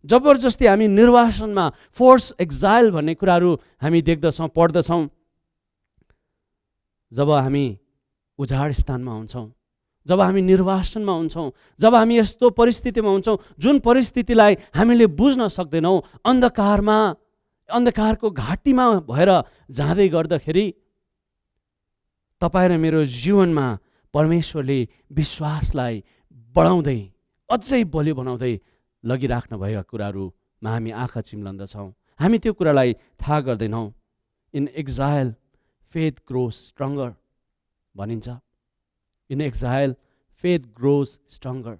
जबरजस्ती हामी निर्वासनमा, फोर्स एक्जाइल भन्ने कुराहरू हामी देख्दछौँ, पढ्दछौँ। जब हामी उजाड स्थानमा हुन्छौँ, जब हामी निर्वासनमा हुन्छौँ, जब हामी यस्तो परिस्थितिमा हुन्छौँ जुन परिस्थितिलाई हामीले बुझ्न सक्दैनौँ, अन्धकारको घाटीमा भएर जाँदै गर्दाखेरि तपाईँ र मेरो जीवनमा परमेश्वरले विश्वासलाई बढाउँदै अझै बलियो बनाउँदै लगिराख्नु भएका कुराहरूमा हामी आँखा चिम्लन्दछौँ। हामी त्यो कुरालाई थाहा गर्दैनौँ। In exile faith grows stronger भनिन्छ। In exile faith grows stronger.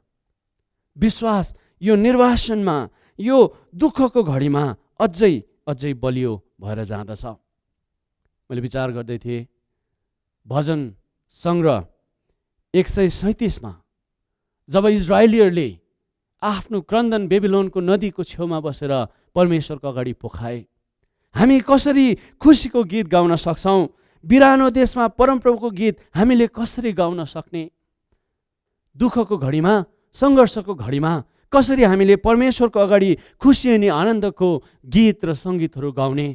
विश्वास यो निर्वासनमा, यो दुःखको घडीमा अझै अझै बलियो भएर जाँदछ। मैले विचार गर्दै थिएँ, भजन सङ्ग्रह 137 जब इजरायलीहरूले आफ्नो क्रन्दन बेबिलोनको नदीको छेउमा बसेर परमेश्वरको अगाडि पोखाए, हामी कसरी खुसीको गीत गाउन सक्छौँ? बिरानो देशमा परमप्रभुको गीत हामीले कसरी गाउन सक्ने? दुःखको घडीमा, सङ्घर्षको घडीमा कसरी हामीले परमेश्वरको अगाडि खुसी अनि आनन्दको गीत र सङ्गीतहरू गाउने?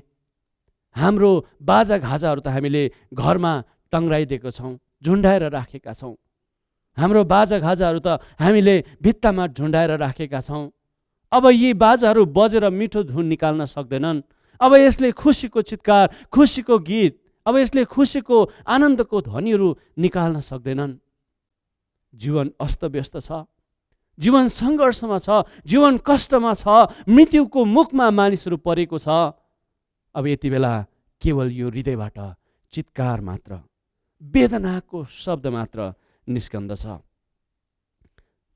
हाम्रो बाजा घाजाहरू त हामीले घरमा टङ्ग्राइदिएको छौँ, झुन्डाएर राखेका छौँ। हाम्रो बाजा घाजाहरू त हामीले भित्तामा झुन्डाएर राखेका छौँ। अब यी बाजाहरू बजेर मिठो धुन निकाल्न सक्दैनन्। अब यसले खुसीको चित्कार, खुसीको गीत, अब यसले खुसीको आनन्दको ध्वनिहरू निकाल्न सक्दैनन्। जीवन अस्तव्यस्त छ, जीवन सङ्घर्षमा छ, जीवन कष्टमा छ, मृत्युको मुखमा मानिसहरू परेको छ। अब यति बेला केवल यो हृदयबाट चित्कार मात्र, वेदनाको शब्द मात्र निस्कन्दछ।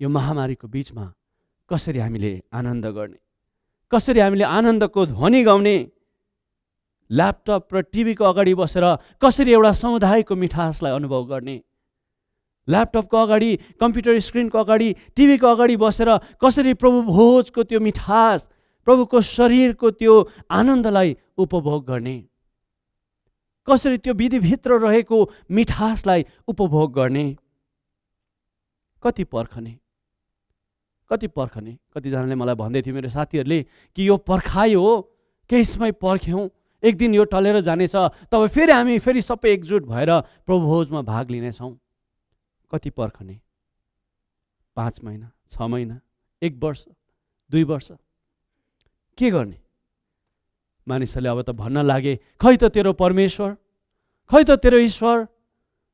यो महामारीको बीचमा कसरी हामीले आनन्द गर्ने, कसरी हामीले आनन्दको ध्वनि गाउने? ल्यापटप र टिभीको अगाडि बसेर कसरी एउटा समुदायको मिठासलाई अनुभव गर्ने? ल्यापटपको अगाडि, कम्प्युटर स्क्रिनको अगाडि, टिभीको अगाडि बसेर कसरी प्रभु भोजको त्यो मिठास, प्रभुको शरीरको त्यो आनन्दलाई उपभोग गर्ने? कसरी त्यो विधिभित्र रहेको मिठासलाई उपभोग गर्ने? कति पर्खने, कति पर्खने? कतिजनाले मलाई भन्दै थियो, मेरो साथीहरूले, कि यो पर्खाइ हो, केही समय पर्ख्यौँ, एक दिन यो टलेर जानेछ, तब फेरि हामी फेरि सबै एकजुट भएर प्रभु भोजमा भाग लिनेछौँ। कति पर्खने? 5 महिना, 6 महिना, 1 वर्ष, 2 वर्ष? के गर्ने? मानिसहरूले अब त भन्न लागे, खै त तेरो परमेश्वर, खै त तेरो ईश्वर,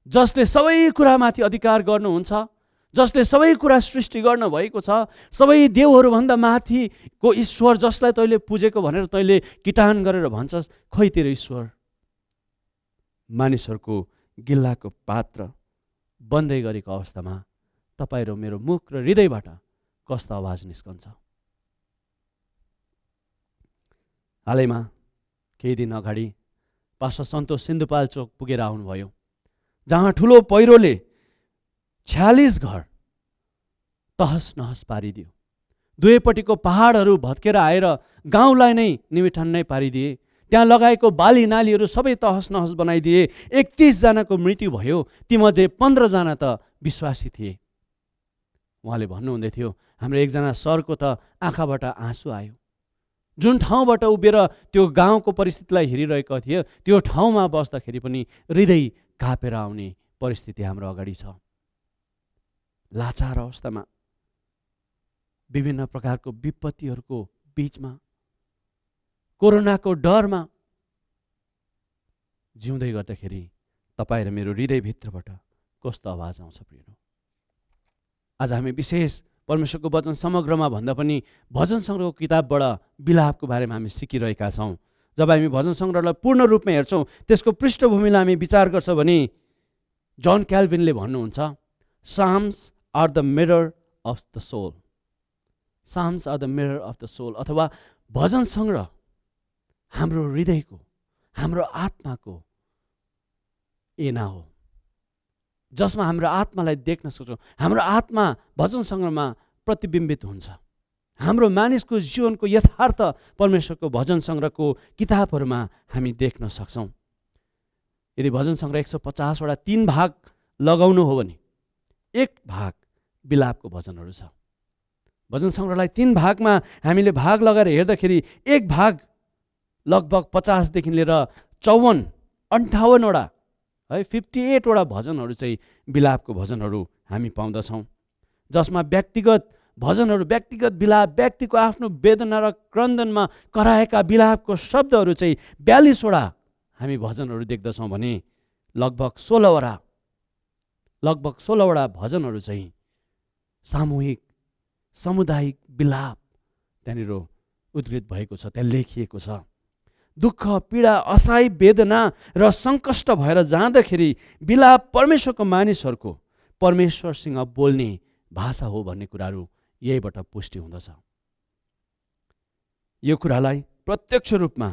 जसले सबै कुरामाथि अधिकार गर्नुहुन्छ, जसले सबै कुरा सृष्टि गर्न भएको छ, सबै देवहरूभन्दा माथिको ईश्वर जसलाई तैँले पुजेको भनेर तैँले किटान गरेर भन्छस्, खै तेरो ईश्वर? मानिसहरूको गिल्लाको पात्र बन्दै गरेको अवस्थामा तपाईँ र मेरो मुख र हृदयबाट कस्तो आवाज निस्कन्छ? हालैमा केही दिन अगाडि पास्टर सन्तोष सिन्धुपाल्चोक पुगेर आउनुभयो, जहाँ ठुलो पहिरोले 46 घर तहस नहस पारिदियो। दुवैपट्टिको पहाडहरू भत्केर आएर गाउँलाई नै निमिठन्नै पारिदिए। त्यहाँ लगाएको बाली नालीहरू सबै तहस नहस बनाइदिए। 31 जनाको मृत्यु भयो, तीमध्ये 15 जना त विश्वासी थिए। उहाँले भन्नुहुँदै थियो, हाम्रो एकजना सरको त आँखाबाट आँसु आयो। जुन ठाउँबाट उभिएर त्यो गाउँको परिस्थितिलाई हेरिरहेको थियो, त्यो ठाउँमा बस्दाखेरि पनि हृदय कापेर आउने परिस्थिति हाम्रो अगाडि छ। लाचार अवस्थामा, विभिन्न प्रकारको विपत्तिहरूको बीचमा, कोरोनाको डरमा जिउँदै गर्दाखेरि तपाईँ र मेरो हृदयभित्रबाट कस्तो आवाज आउँछ प्रियो? आज हामी विशेष परमेश्वरको वचन समग्रमा भन्दा पनि भजन सङ्ग्रहको किताबबाट बिलापको बारेमा हामी सिकिरहेका छौँ। जब हामी भजन सङ्ग्रहलाई पूर्ण रूपमा हेर्छौँ, त्यसको पृष्ठभूमिलाई हामी विचार गर्छौँ भने जन क्याल्भिनले भन्नुहुन्छ, psalms are the mirror of the soul. Psalms are the mirror of the soul, अथवा भजन सङ्ग्रह हाम्रो हृदयको, हाम्रो आत्माको ऐना हो, जसमा हाम्रो आत्मालाई देख्न सक्छौँ। हाम्रो आत्मा भजन सङ्ग्रहमा प्रतिबिम्बित हुन्छ। हाम्रो मानिसको जीवनको यथार्थ परमेश्वरको भजन सङ्ग्रहको किताबहरूमा हामी देख्न सक्छौँ। यदि भजन सङ्ग्रह 150 वटा 3 भाग लगाउनु हो भने 1 भाग बिलापको भजनहरू छ। भजन सङ्ग्रहलाई 3 भागमा हामीले भाग लगाएर हेर्दाखेरि 1 भाग लगभग 50 देखि लिएर 54, 58 वटा है 58 वटा भजनहरू चाहिँ बिलापको भजनहरू हामी पाउँदछौँ, जसमा व्यक्तिगत भजनहरू, व्यक्तिगत बिलाप, व्यक्तिको आफ्नो वेदना र क्रन्दनमा कराएका बिलापको शब्दहरू चाहिँ 42 वटा हामी भजनहरू देख्दछौँ भने लगभग 16 वटा भजनहरू चाहिँ सामूहिक सामुदायिक विलाप त्यहाँनिर उद्धृत भएको छ, त्यहाँ लेखिएको छ। दुःख, पीडा, असहाय, वेदना र सङ्कष्ट भएर जाँदाखेरि विलाप परमेश्वरको मानिसहरूको परमेश्वरसँग बोल्ने भाषा हो भन्ने कुराहरू यहीबाट पुष्टि हुँदछ। यो कुरालाई प्रत्यक्ष रूपमा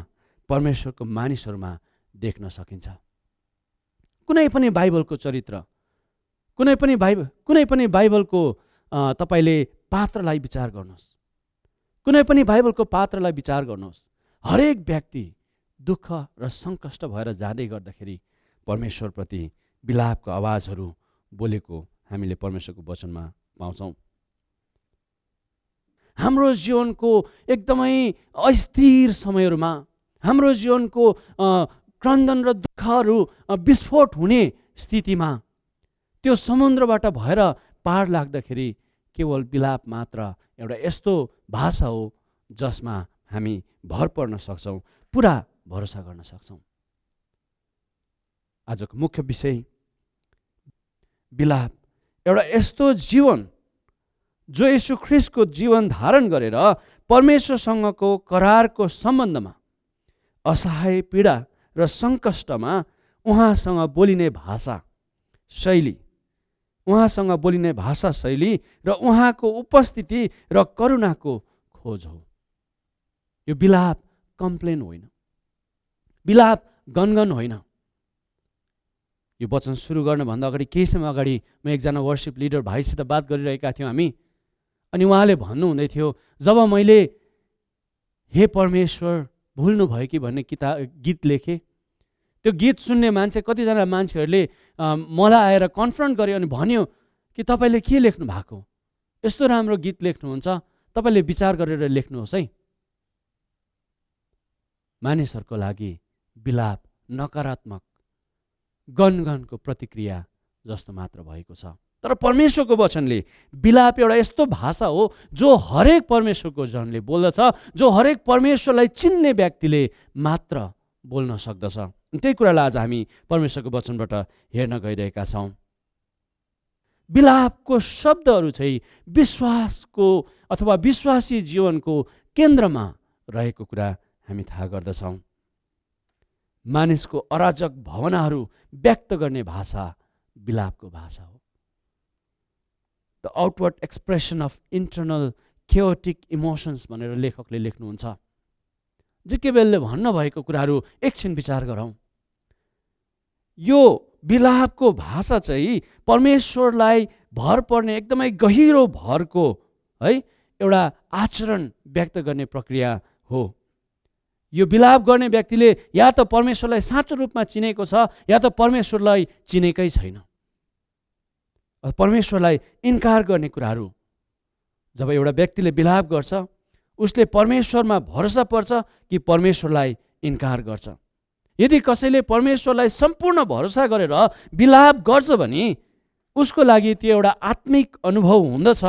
परमेश्वरको मानिसहरूमा देख्न सकिन्छ। कुनै पनि बाइबलको चरित्र, कुनै पनि बाइबलको तपाईले पात्रलाई विचार गर्नुहोस्, कुनै पनि बाइबलको पात्रलाई विचार गर्नुहोस्, हरेक व्यक्ति दुःख र सङ्कष्ट भएर जाँदै गर्दाखेरि परमेश्वरप्रति विलापको आवाजहरू बोलेको हामीले परमेश्वरको वचनमा पाउँछौँ। हाम्रो जीवनको एकदमै अस्थिर समयहरूमा, हाम्रो जीवनको क्रन्दन र दुःखहरू विस्फोट हुने स्थितिमा त्यो समुद्रबाट भएर पार लाग्दाखेरि केवल विलाप मात्र एउटा यस्तो भाषा हो जसमा हामी भर पर्न सक्छौँ, पुरा भरोसा गर्न सक्छौँ। आजको मुख्य विषय विलाप, एउटा यस्तो जीवन जो येशू ख्रीष्टको जीवन धारण गरेर परमेश्वरसँगको करारको सम्बन्धमा असहाय, पीडा र सङ्कष्टमा उहाँसँग बोलिने भाषा शैली, उहाँसँग बोलिने भाषा शैली र उहाँको उपस्थिति र करुणाको खोज हो। यो विलाप कम्प्लेन होइन, विलाप गनगन होइन। यो वचन सुरु गर्नुभन्दा अगाडि केही समय अगाडि म एकजना वर्शिप लिडर भाइसित बात गरिरहेका थियौँ हामी, अनि उहाँले भन्नुहुँदै थियो, जब मैले हे परमेश्वर भुल्नु भयो कि भन्ने गीत लेखेँ, त्यो गीत सुन्ने मान्छे, कतिजना मान्छेहरूले मलाई आएर कन्फ्रन्ट गर्यो अनि भन्यो कि तपाईँले के लेख्नु भएको, यस्तो राम्रो गीत लेख्नुहुन्छ, तपाईँले विचार गरेर लेख्नुहोस् है। मानिसहरूको लागि विलाप नकारात्मक गनगनको प्रतिक्रिया जस्तो मात्र भएको छ। तर परमेश्वरको वचनले विलाप एउटा यस्तो भाषा हो जो हरेक परमेश्वरको जनले बोल्दछ, जो हरेक परमेश्वरलाई चिन्ने व्यक्तिले मात्र बोल्न सक्दछ। त्यही कुरालाई आज हामी परमेश्वरको वचनबाट हेर्न गइरहेका छौँ। विलापको शब्दहरू चाहिँ विश्वासको अथवा विश्वासी जीवनको केन्द्रमा रहेको कुरा हामी थाहा गर्दछौँ। मानिसको अराजक भावनाहरू व्यक्त गर्ने भाषा विलापको भाषा हो। The outward expression of internal chaotic emotions भनेर लेखकले लेख्नुहुन्छ। जिकेबेलले भन्नुभएको कुराहरू एकछिन विचार गरौँ। यो विलापको भाषा चाहिँ परमेश्वरलाई भर पर्ने एकदमै गहिरो भरको है एउटा आचरण व्यक्त गर्ने प्रक्रिया हो। यो विलाप गर्ने व्यक्तिले या त परमेश्वरलाई साँचो रूपमा चिनेको छ या त परमेश्वरलाई चिनेकै छैन। परमेश्वरलाई इन्कार गर्ने कुराहरू जब एउटा व्यक्तिले विलाप गर्छ, उसले परमेश्वरमा भरोसा पर्छ कि परमेश्वरलाई इन्कार गर्छ। यदि कसैले परमेश्वरलाई सम्पूर्ण भरोसा गरेर विलाप गर्छ भने उसको लागि त्यो एउटा आत्मिक अनुभव हुँदछ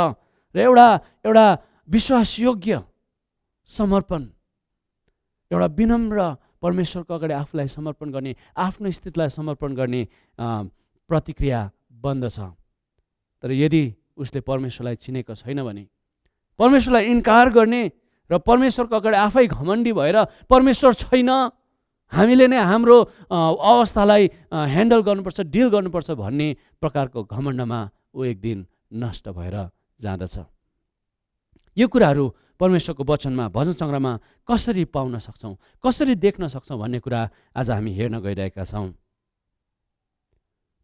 र एउटा विश्वासयोग्य समर्पण, एउटा विनम्र परमेश्वरको अगाडि आफूलाई समर्पण गर्ने, आफ्नो स्थितिलाई समर्पण गर्ने प्रतिक्रिया बन्दछ। तर यदि उसले परमेश्वरलाई चिनेको छैन भने, परमेश्वरलाई इन्कार गर्ने र परमेश्वरको अगाडि आफै घमण्डी भएर परमेश्वर छैन, हामीले नै हाम्रो अवस्थालाई ह्यान्डल गर्नुपर्छ, डिल गर्नुपर्छ भन्ने प्रकारको घमण्डमा ऊ एक दिन नष्ट भएर जाँदछ। यो कुराहरू परमेश्वरको वचनमा, भजन सङ्ग्रहमा कसरी पाउन सक्छौँ, कसरी देख्न सक्छौँ भन्ने कुरा आज हामी हेर्न गइरहेका छौँ।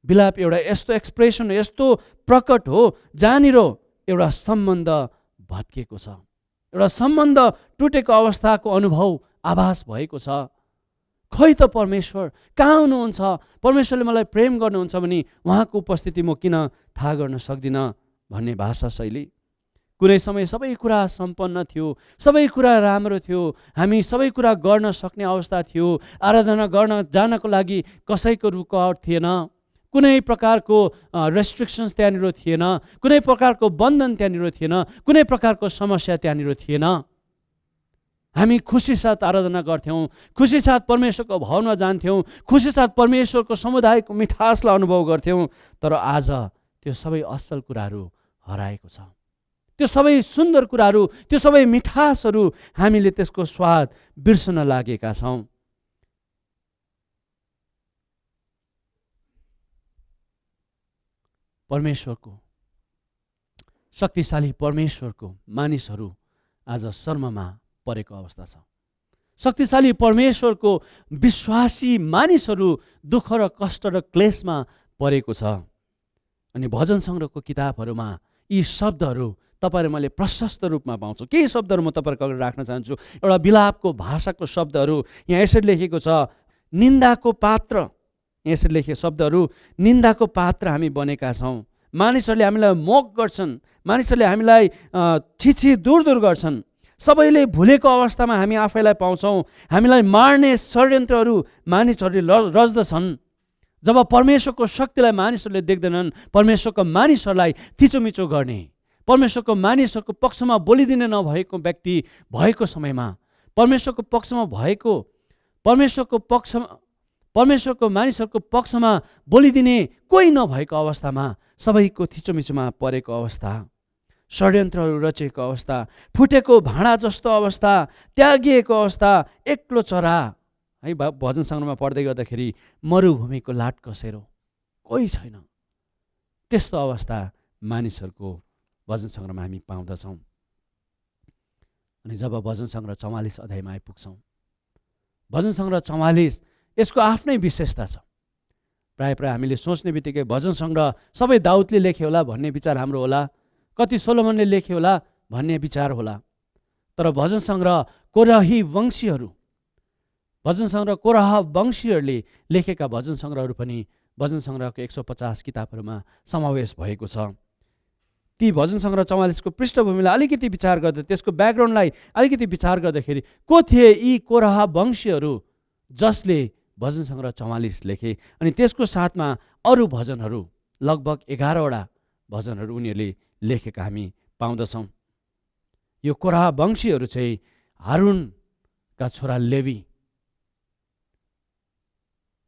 विलाप एउटा यस्तो एक्सप्रेसन हो, यस्तो प्रकट हो जहाँनिर एउटा सम्बन्ध भत्किएको छ, एउटा सम्बन्ध टुटेको अवस्थाको अनुभव आभास भएको छ। खै त परमेश्वर कहाँ हुनुहुन्छ, परमेश्वरले मलाई प्रेम गर्नुहुन्छ भने उहाँको उपस्थिति म किन थाहा गर्न सक्दिनँ भन्ने भाषा शैली। कुनै समय सबै कुरा सम्पन्न थियो, सबै कुरा राम्रो थियो, हामी सबै कुरा गर्न सक्ने अवस्था थियो, आराधना गर्न जानको लागि कसैको रुकावट थिएन, कुनै प्रकारको रेस्ट्रिक्सन्स त्यहाँनिर थिएन, कुनै प्रकारको बन्धन त्यहाँनिर थिएन, कुनै प्रकारको समस्या त्यहाँनिर थिएन। हामी खुसी साथ आराधना गर्थ्यौँ, खुसी साथ परमेश्वरको भवनमा जान्थ्यौँ, खुसी साथ परमेश्वरको समुदायको मिठासलाई अनुभव गर्थ्यौँ। तर आज त्यो सबै असल कुराहरू हराएको छ। त्यो सबै सुन्दर कुराहरू, त्यो सबै मिठासहरू हामीले त्यसको स्वाद बिर्सन लागेका छौँ। परमेश्वरको, शक्तिशाली परमेश्वरको मानिसहरू आज शर्ममा परेको अवस्था छ। शक्तिशाली परमेश्वरको विश्वासी मानिसहरू दुःख र कष्ट र क्लेशमा परेको छ। अनि भजन सङ्ग्रहको किताबहरूमा यी शब्दहरू तपाईँ र मैले प्रशस्त रूपमा पाउँछौँ। केही शब्दहरू म तपाईँहरूको अगाडि राख्न चाहन्छु। एउटा बिलापको भाषाको शब्दहरू यहाँ यसरी लेखेको छ, निन्दाको पात्र। यहाँ यसरी लेखेको शब्दहरू, निन्दाको पात्र हामी बनेका छौँ। मानिसहरूले हामीलाई मोक गर्छन्, मानिसहरूले हामीलाई छिछि दूर गर्छन्। सबैले भुलेको अवस्थामा हामी आफैलाई पाउँछौँ। हामीलाई मार्ने षड्यन्त्रहरू मानिसहरूले रच्दछन्। जब परमेश्वरको शक्तिलाई मानिसहरूले देख्दैनन्, परमेश्वरको मानिसहरूलाई थिचोमिचो गर्ने, परमेश्वरको मानिसहरूको पक्षमा बोलिदिने नभएको व्यक्ति भएको समयमा, परमेश्वरको पक्षमा भएको, परमेश्वरको मानिसहरूको पक्षमा बोलिदिने कोही नभएको अवस्थामा, सबैको थिचोमिचोमा परेको अवस्था, षड्यन्त्रहरू रचेको अवस्था, फुटेको भाँडा जस्तो अवस्था, त्यागिएको अवस्था, एक्लो चरा है। भजन सङ्ग्रहमा पढ्दै गर्दाखेरि मरुभूमिको लाट कसेरो, कोही छैन, त्यस्तो अवस्था मानिसहरूको भजन सङ्ग्रहमा हामी पाउँदछौँ। अनि जब भजन सङ्ग्रह 44 अध्यायमा आइपुग्छौँ, भजन सङ्ग्रह 44 यसको आफ्नै विशेषता छ। प्रायः हामीले सोच्ने बित्तिकै भजन सङ्ग्रह सबै दाउदले लेख्यो होला भन्ने विचार हाम्रो होला, कति सोलोमनले लेख्यो होला भन्ने विचार होला। तर भजन सङ्ग्रह कोराह वंशीहरूले लेखेका भजन सङ्ग्रहहरू पनि भजन सङ्ग्रहको 150 किताबहरूमा समावेश भएको छ। ती भजन सङ्ग्रह 44 को पृष्ठभूमिलाई अलिकति विचार गर्दा, त्यसको ब्याकग्राउन्डलाई अलिकति विचार गर्दाखेरि को थिए यी कोराह वंशीहरू जसले भजन सङ्ग्रह 44 लेखे। अनि त्यसको साथमा अरू भजनहरू, लगभग 11वटा भजनहरू उनीहरूले लेखेका हामी पाउँदछौँ। यो कोराह वंशीहरू चाहिँ हारुनका छोरा लेवी,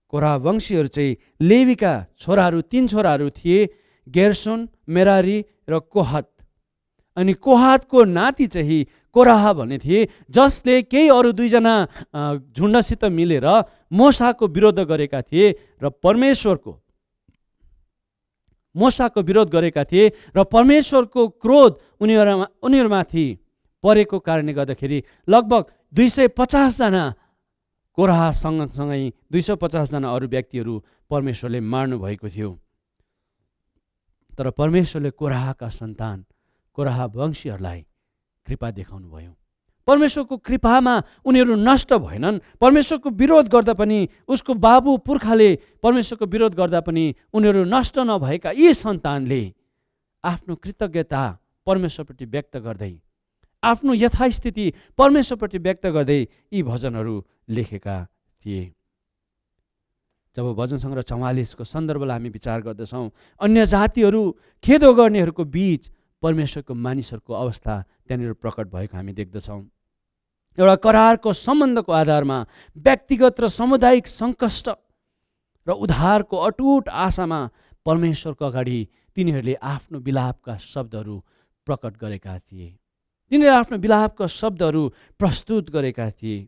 कोराह वंशीहरू चाहिँ लेवीका छोराहरू, 3 छोराहरू थिए, गेर्सोन, मेरारी र कोहात। अनि कोहातको नाति चाहिँ कोराह भन्ने थिए, जसले केही अरू 2 जना झुन्डसित मिलेर मोसाको विरोध गरेका थिए र परमेश्वरको क्रोध उनीहरूमाथि परेको कारणले गर्दाखेरि लगभग 250 जना कोराह सँगसँगै 250 जना अरू व्यक्तिहरू परमेश्वरले मार्नु भएको थियो। तर परमेश्वरले कोराहका सन्तान, कोराह वंशीहरूलाई कृपा देखाउनु भयो। परमेश्वरको कृपामा उनीहरू नष्ट भएनन्। परमेश्वरको विरोध गर्दा पनि, उसको बाबु पुर्खाले परमेश्वरको विरोध गर्दा पनि उनीहरू नष्ट नभएका यी सन्तानले आफ्नो कृतज्ञता परमेश्वरप्रति व्यक्त गर्दै, आफ्नो यथास्थिति परमेश्वरप्रति व्यक्त गर्दै यी भजनहरू लेखेका थिए। जब भजन सङ्ग्रह 44 को सन्दर्भलाई हामी विचार गर्दछौँ, अन्य जातिहरू, खेदो गर्नेहरूको बीच परमेश्वरको मानिसहरूको अवस्था त्यहाँनिर प्रकट भएको हामी देख्दछौँ। एउटा करारको सम्बन्धको आधारमा व्यक्तिगत र सामुदायिक सङ्कष्ट र उद्धारको अटुट आशामा परमेश्वरको अगाडि तिनीहरूले आफ्नो विलापका शब्दहरू प्रकट गरेका थिए। तिनीहरूले आफ्नो विलापका शब्दहरू प्रस्तुत गरेका थिए।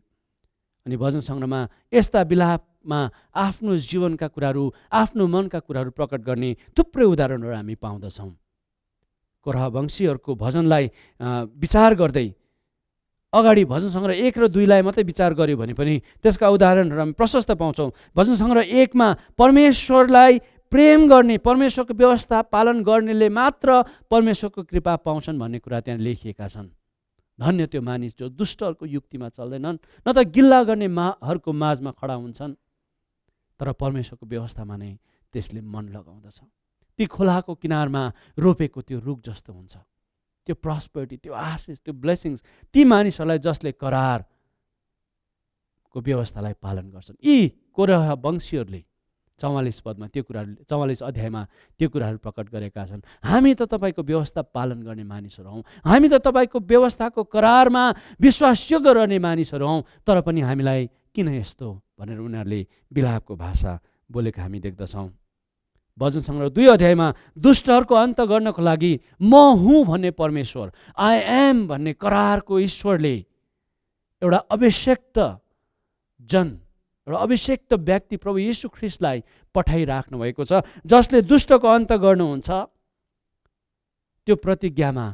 अनि भजन सङ्ग्रहमा यस्ता विलापमा आफ्नो जीवनका कुराहरू, आफ्नो मनका कुराहरू प्रकट गर्ने थुप्रै उदाहरणहरू हामी पाउँदछौँ। कोराह वंशीहरूको भजनलाई विचार गर्दै अगाडि भजन सङ्ग्रह 1 र 2 लाई मात्रै विचार गर्यो भने पनि त्यसका उदाहरणहरू हामी प्रशस्त पाउँछौँ। भजन सङ्ग्रह 1 मा परमेश्वरलाई प्रेम गर्ने, परमेश्वरको व्यवस्था पालन गर्नेले मात्र परमेश्वरको कृपा पाउँछन् भन्ने कुरा त्यहाँ लेखिएका छन्। धन्य त्यो मानिस जो दुष्टहरूको युक्तिमा चल्दैनन्, न त गिल्ला गर्ने हरूको माझमा खडा हुन्छन्, तर परमेश्वरको व्यवस्थामा नै त्यसले मन लगाउँदछ। ती खोलाको किनारमा रोपेको त्यो रुख जस्तो हुन्छ। त्यो प्रस्पेरिटी, त्यो आशिष, त्यो ब्लेसिङ्स ती मानिसहरूलाई जसले करारको व्यवस्थालाई पालन गर्छन्। यी कोराह वंशीहरूले 44 पदमा त्यो कुराहरू, 44 अध्यायमा त्यो कुराहरू प्रकट गरेका छन्। हामी त तपाईँको व्यवस्था पालन गर्ने मानिसहरू हौँ, हामी त तपाईँको व्यवस्थाको करारमा विश्वासयोग्य रहने मानिसहरू हौँ, तर पनि हामीलाई किन यस्तो भनेर उनीहरूले विलापको भाषा बोलेका हामी देख्दछौँ। भजन सङ्ग्रह 2 अध्यायमा दुष्टहरूको अन्त गर्नको लागि म हुँ भन्ने परमेश्वर, आई एम भन्ने करारको ईश्वरले एउटा अभिषेक्त जन, एउटा अभिषेक्त व्यक्ति प्रभु येशू ख्रीष्टलाई पठाइराख्नु भएको छ, जसले दुष्टको अन्त गर्नुहुन्छ। त्यो प्रतिज्ञामा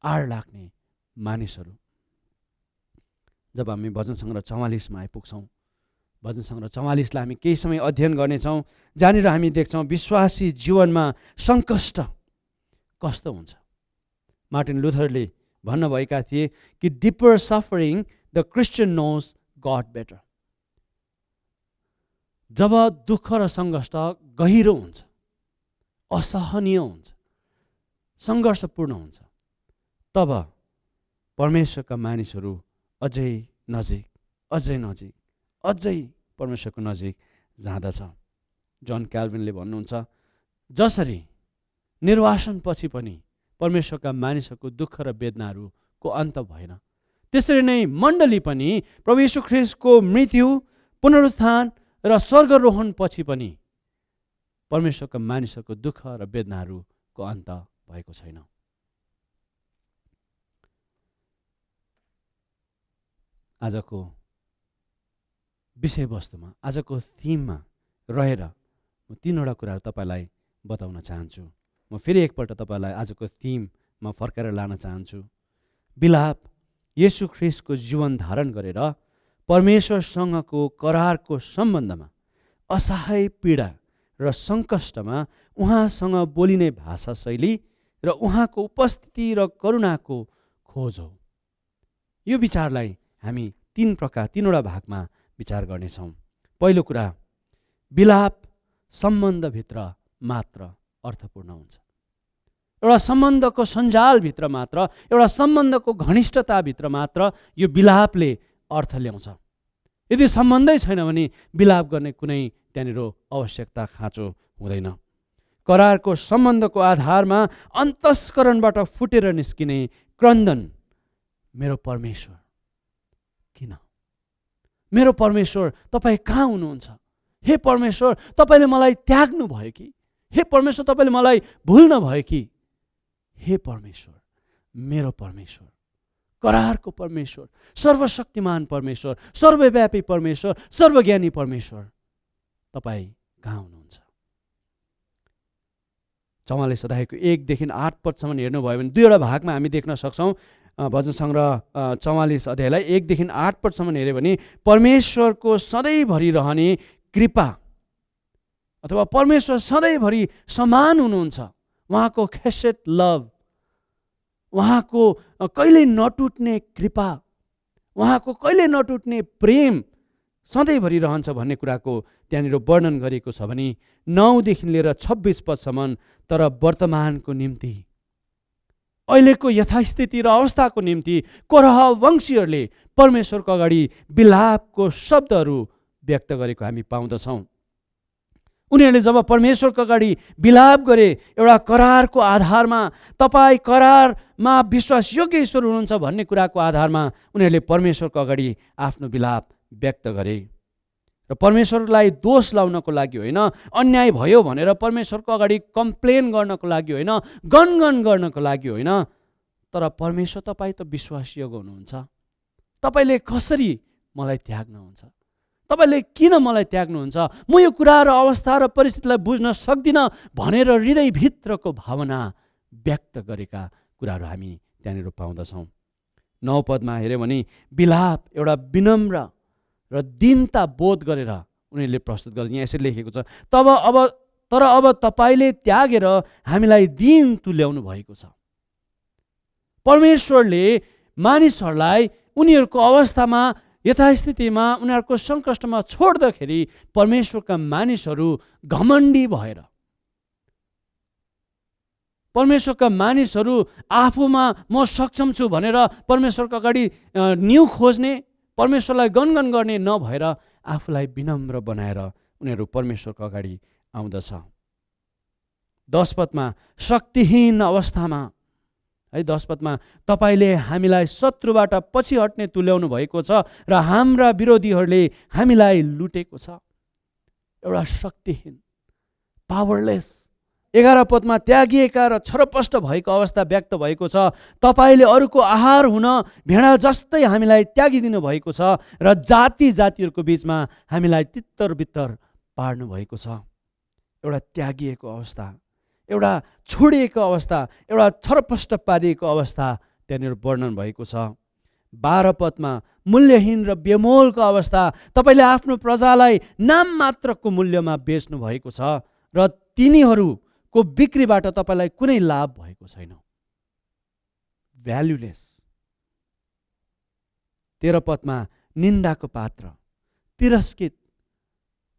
आड लाग्ने मानिसहरू। जब हामी भजन सङ्ग्रह 44 मा आइपुग्छौँ, भजन सङ्ग्रह 44 लाई हामी केही समय अध्ययन गर्नेछौँ, जहाँनिर हामी देख्छौँ विश्वासी जीवनमा सङ्कष्ट कस्तो हुन्छ। मार्टिन लुथरले भन्नुभएका थिए कि deeper suffering the Christian knows God better. जब दुःख र सङ्घर्ष गहिरो हुन्छ, असहनीय हुन्छ, सङ्घर्षपूर्ण हुन्छ, तब परमेश्वरका मानिसहरू अझै नजिक, अझै नजिक, अझै परमेश्वरको नजिक जाँदछ। जन क्याल्भिनले भन्नुहुन्छ, जसरी निर्वासनपछि पनि परमेश्वरका मानिसहरूको दुःख र वेदनाहरूको अन्त भएन, त्यसरी नै मण्डली पनि प्रभु येशू ख्रीष्टको मृत्यु, पुनरुत्थान र स्वर्गरोहण पछि पनि परमेश्वरका मानिसहरूको दुःख र वेदनाहरूको अन्त भएको छैन। आजको विषयवस्तुमा, आजको थिममा रहेर म 3वटा कुराहरू तपाईँलाई बताउन चाहन्छु। म फेरि एकपल्ट तपाईँलाई आजको थिममा फर्काएर लान चाहन्छु। बिलाप येशू ख्रीष्टको जीवन धारण गरेर परमेश्वरसँगको करारको सम्बन्धमा असहाय पीडा र सङ्कष्टमा उहाँसँग बोलिने भाषा शैली र उहाँको उपस्थिति र करुणाको खोज हो। यो विचारलाई हामी 3वटा भागमा विचार गर्नेछौँ। पहिलो कुरा, बिलाप सम्बन्धभित्र मात्र अर्थपूर्ण हुन्छ। एउटा सम्बन्धको सञ्जालभित्र मात्र, एउटा सम्बन्धको घनिष्ठताभित्र मात्र यो बिलापले अर्थ ल्याउँछ। यदि सम्बन्धै छैन भने बिलाप गर्ने कुनै त्यहाँनिर आवश्यकता खाँचो हुँदैन। करारको सम्बन्धको आधारमा अन्तस्करणबाट फुटेर निस्किने क्रन्दन, मेरो परमेश्वर किन? मेरो परमेश्वर तपाईँ कहाँ हुनुहुन्छ? हे परमेश्वर, तपाईँले मलाई त्याग्नु भयो कि? हे परमेश्वर, तपाईँले मलाई भुल्नु भयो कि? हे परमेश्वर, मेरो परमेश्वर, करारको परमेश्वर, सर्वशक्तिमान परमेश्वर, सर्वव्यापी परमेश्वर, सर्वज्ञानी परमेश्वर, तपाईँ कहाँ हुनुहुन्छ? 44 अध्यायको 1 देखि 8 पदसम्म हेर्नुभयो भने 2वटा भागमा हामी देख्न सक्छौँ। भजन सङ्ग्रह 44 अध्यायलाई 1 देखि 8 पदसम्म हेऱ्यो भने परमेश्वरको सधैँभरि रहने कृपा अथवा परमेश्वर सधैँभरि समान हुनुहुन्छ, उहाँको खेसेट लभ, उहाँको कहिल्यै नटुट्ने कृपा, उहाँको कहिल्यै नटुट्ने प्रेम सधैँभरि रहन्छ भन्ने कुराको त्यहाँनिर वर्णन गरेको छ भने 9 देखि लिएर 26 पदसम्म तर वर्तमानको निम्ति, अहिलेको यथास्थिति र अवस्थाको निम्ति कोरह वंशीहरूले परमेश्वरको अगाडि बिलापको शब्दहरू व्यक्त गरेको हामी पाउँदछौँ। उनीहरूले जब परमेश्वरको अगाडि बिलाप गरे, एउटा करारको आधारमा, तपाईँ करारमा विश्वासयोग्य ईश्वर हुनुहुन्छ भन्ने कुराको आधारमा उनीहरूले परमेश्वरको अगाडि आफ्नो बिलाप व्यक्त गरे। र परमेश्वरलाई दोष लाउनको लागि होइन, अन्याय भयो भनेर परमेश्वरको अगाडि कम्प्लेन गर्नको लागि होइन, गनगन गर्नको लागि होइन, तर परमेश्वर तपाईँ त विश्वासयोग्य हुनुहुन्छ, तपाईँले कसरी मलाई त्याग्नुहुन्छ? तपाईँले किन मलाई त्याग्नुहुन्छ? म यो कुरा र अवस्था र परिस्थितिलाई बुझ्न सक्दिनँ भनेर हृदयभित्रको भावना व्यक्त गरेका कुराहरू हामी त्यहाँनिर पाउँदछौँ। 9 पदमा हेऱ्यो भने बिलाप एउटा विनम्र र दीनता बोध गरेर उनीहरूले प्रस्तुत गर्छ। यहाँ यसरी लेखेको छ, तर अब तपाईँले त्यागेर हामीलाई दिन तुल्याउनु भएको छ। परमेश्वरले मानिसहरूलाई उनीहरूको अवस्थामा, यथास्थितिमा, उनीहरूको सङ्कष्टमा छोड्दाखेरि परमेश्वरका मानिसहरू घमण्डी भएर, परमेश्वरका मानिसहरू आफूमा म सक्षम छु भनेर परमेश्वरको अगाडि न्यु खोज्ने, परमेश्वरलाई गनगन गर्ने नभएर आफूलाई विनम्र बनाएर उनीहरू परमेश्वरको अगाडि आउँदछ। 10 पदमा शक्तिहीन अवस्थामा है, 10 पदमा तपाईँले हामीलाई शत्रुबाट पछि हट्ने तुल्याउनु भएको छ र हाम्रा विरोधीहरूले हामीलाई लुटेको छ। एउटा शक्तिहीन, पावरलेस 11 पदमा त्यागिएका र छरपष्ट भएको अवस्था व्यक्त भएको छ। तपाईँले अरूको आहार हुन भेडा जस्तै हामीलाई त्यागिदिनु भएको छ र जाति जातिहरूको बिचमा हामीलाई तित्तर बित्तर पार्नु भएको छ। एउटा त्यागिएको अवस्था, एउटा छोडिएको अवस्था, एउटा छरपष्ट पारिएको अवस्था त्यहाँनिर वर्णन भएको छ। 12 पदमा मूल्यहीन र बेमोलको अवस्था, तपाईँले आफ्नो प्रजालाई नाम मात्रको मूल्यमा बेच्नु भएको छ र तिनीहरूको बिक्रीबाट तपाईँलाई कुनै लाभ भएको छैन। भ्यालुलेस। 13 पदमा निन्दाको पात्र,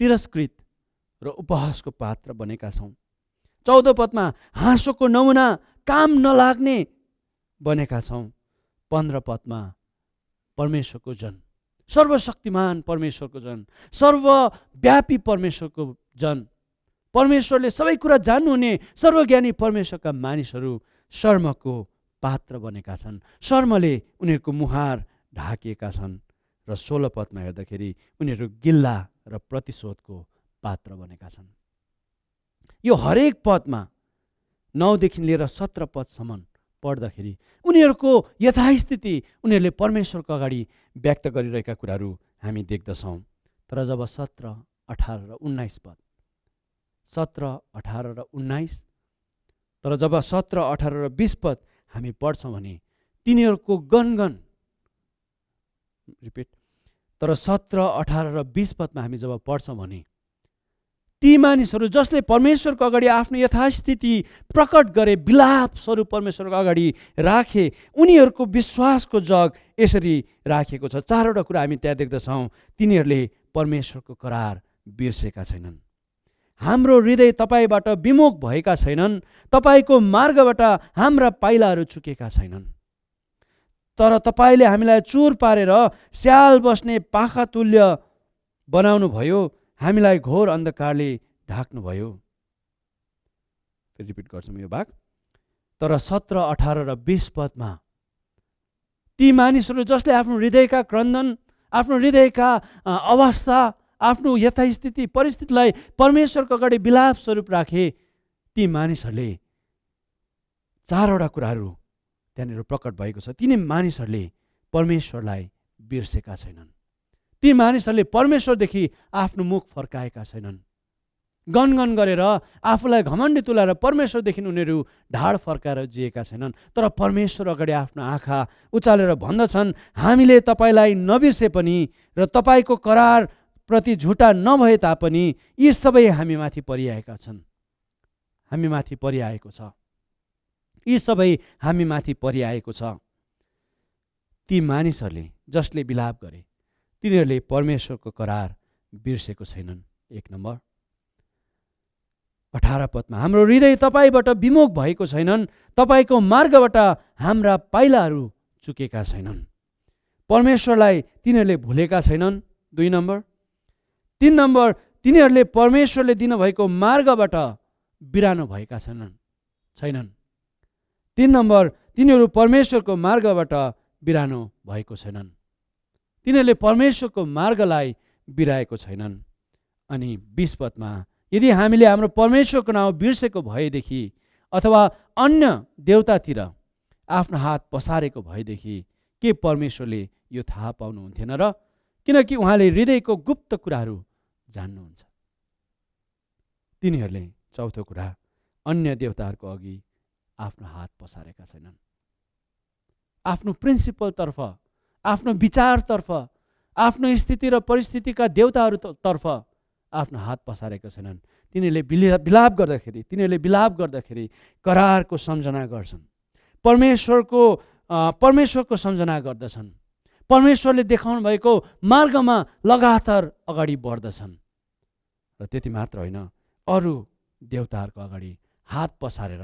तिरस्कृत र उपहासको पात्र बनेका छौँ। 14 पदमा हाँसोको नमुना, काम नलाग्ने बनेका छौँ। 15 पदमा परमेश्वरको जन, सर्वशक्तिमान परमेश्वरको जन, सर्वव्यापी परमेश्वरको जन, परमेश्वरले सबै कुरा जान्नुहुने सर्वज्ञानी परमेश्वरका मानिसहरू शर्मको पात्र बनेका छन्। शर्मले उनीहरूको मुहार ढाकिएका छन्। र 16 पदमा हेर्दाखेरि उनीहरू गिल्ला र प्रतिशोधको पात्र बनेका छन्। यो हरेक पदमा 9 देखि लिएर 17 पदसम्म पढ्दाखेरि उनीहरूको यथास्थिति, उनीहरूले परमेश्वरको अगाडि व्यक्त गरिरहेका कुराहरू हामी देख्दछौँ। तर जब 17, 18 र 19 पद, 17, 18 र 19, तर जब 17, 18 र 20 पद हामी पढ्छौँ भने तिनीहरूको गनगन, रिपिट, तर 17, 18 र 20 पदमा हामी जब पढ्छौँ भने ती मानिसहरू जसले परमेश्वरको अगाडि आफ्नो यथास्थिति प्रकट गरे, विलाप स्वरूप परमेश्वरको अगाडि राखे, उनीहरूको विश्वासको जग यसरी राखेको छ। 4वटा कुरा हामी त्यहाँ देख्दछौँ। तिनीहरूले परमेश्वरको करार बिर्सेका छैनन्। हाम्रो हृदय तपाईँबाट विमुख भएका छैनन्, तपाईँको मार्गबाट हाम्रा पाइलाहरू चुकेका छैनन्। तर तपाईँले हामीलाई चुर पारेर स्याल बस्ने पाखा तुल्य बनाउनु भयो, हामीलाई घोर अन्धकारले ढाक्नुभयो। रिपिट गर्छौँ यो भाग। तर 17, 18 र 20 पदमा ती मानिसहरू जसले आफ्नो हृदयका क्रन्दन, आफ्नो हृदयका अवस्था, आफ्नो यथास्थिति परिस्थितिलाई परमेश्वरको अगाडि विलाप स्वरूप राखे, ती मानिसहरूले 4वटा कुराहरू त्यहाँनिर प्रकट भएको छ। तिनी मानिसहरूले परमेश्वरलाई बिर्सेका छैनन्। ती मानिसहरूले परमेश्वरदेखि आफ्नो मुख फर्काएका छैनन्। गनगन गरेर आफूलाई घमण्डी तुलाएर परमेश्वरदेखि उनीहरू ढाड फर्काएर जिएका छैनन्। तर परमेश्वर अगाडि आफ्नो आँखा उचालेर भन्दछन्, हामीले तपाईँलाई नबिर्से पनि र तपाईँको करार प्रति झुटा नभए तापनि यी सबै हामीमाथि परिआएका छन्, हामीमाथि परिआएको छ, यी सबै हामीमाथि परिआएको छ। ती मानिसहरूले जसले विलाप गरे तिनीहरूले परमेश्वरको करार बिर्सेको छैनन्। 1 नम्बर। 18 पदमा हाम्रो हृदय तपाईँबाट विमुख भएको छैनन्, तपाईँको मार्गबाट हाम्रा पाइलाहरू चुकेका छैनन्। परमेश्वरलाई तिनीहरूले भुलेका छैनन्। 2 नम्बर। 3 नम्बर, तिनीहरूले परमेश्वरले दिनुभएको मार्गबाट बिरानो भएका छैनन्। 3 नम्बर, तिनीहरू परमेश्वरको मार्गबाट बिरानो भएको छैनन्। तिनीहरूले परमेश्वरको मार्गलाई बिराएको छैनन्। अनि 20 पदमा यदि हामीले हाम्रो परमेश्वरको नाउँ बिर्सेको भएदेखि अथवा अन्य देवतातिर आफ्नो हात पसारेको भएदेखि के परमेश्वरले यो थाहा पाउनुहुन्थेन र? किनकि उहाँले हृदयको गुप्त कुराहरू जान्नुहुन्छ। तिनीहरूले, चौथो कुरा, अन्य देवताहरूको अघि आफ्नो हात पसारेका छैनन्। आफ्नो प्रिन्सिपलतर्फ, आफ्नो विचारतर्फ, आफ्नो स्थिति र परिस्थितिका देवताहरूतर्फ आफ्नो हात पसारेका छैनन्। तिनीहरूले विलाप गर्दाखेरि करारको सम्झना गर्छन्, परमेश्वरको सम्झना गर्दछन्, परमेश्वरले देखाउनु भएको मार्गमा लगातार अगाडि बढ्दछन्। र त्यति मात्र होइन, अरू देवताहरूको अगाडि हात पसारेर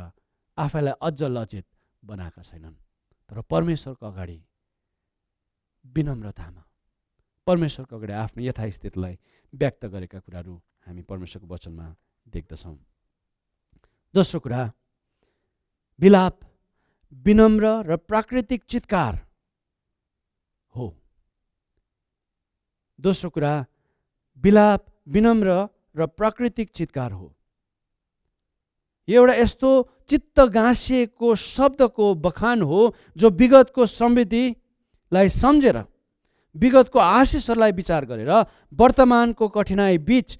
आफैलाई अझ लज्जित बनाएका छैनन्। तर परमेश्वरको अगाडि विनम्रतामा परमेश्वरको अगाडि आफ्नो यथास्थितिलाई व्यक्त गरेका कुराहरू हामी परमेश्वरको वचनमा देख्दछौँ। दोस्रो कुरा, विलाप विनम्र र प्राकृतिक चित्कार हो। दोस्रो कुरा, विलाप विनम्र र प्राकृतिक चित्कार हो। यो एउटा यस्तो चित्त गाँसिएको शब्दको बखान हो जो विगतको समृद्धिलाई सम्झेर, विगतको आशिषहरूलाई विचार गरेर वर्तमानको कठिनाइ बीच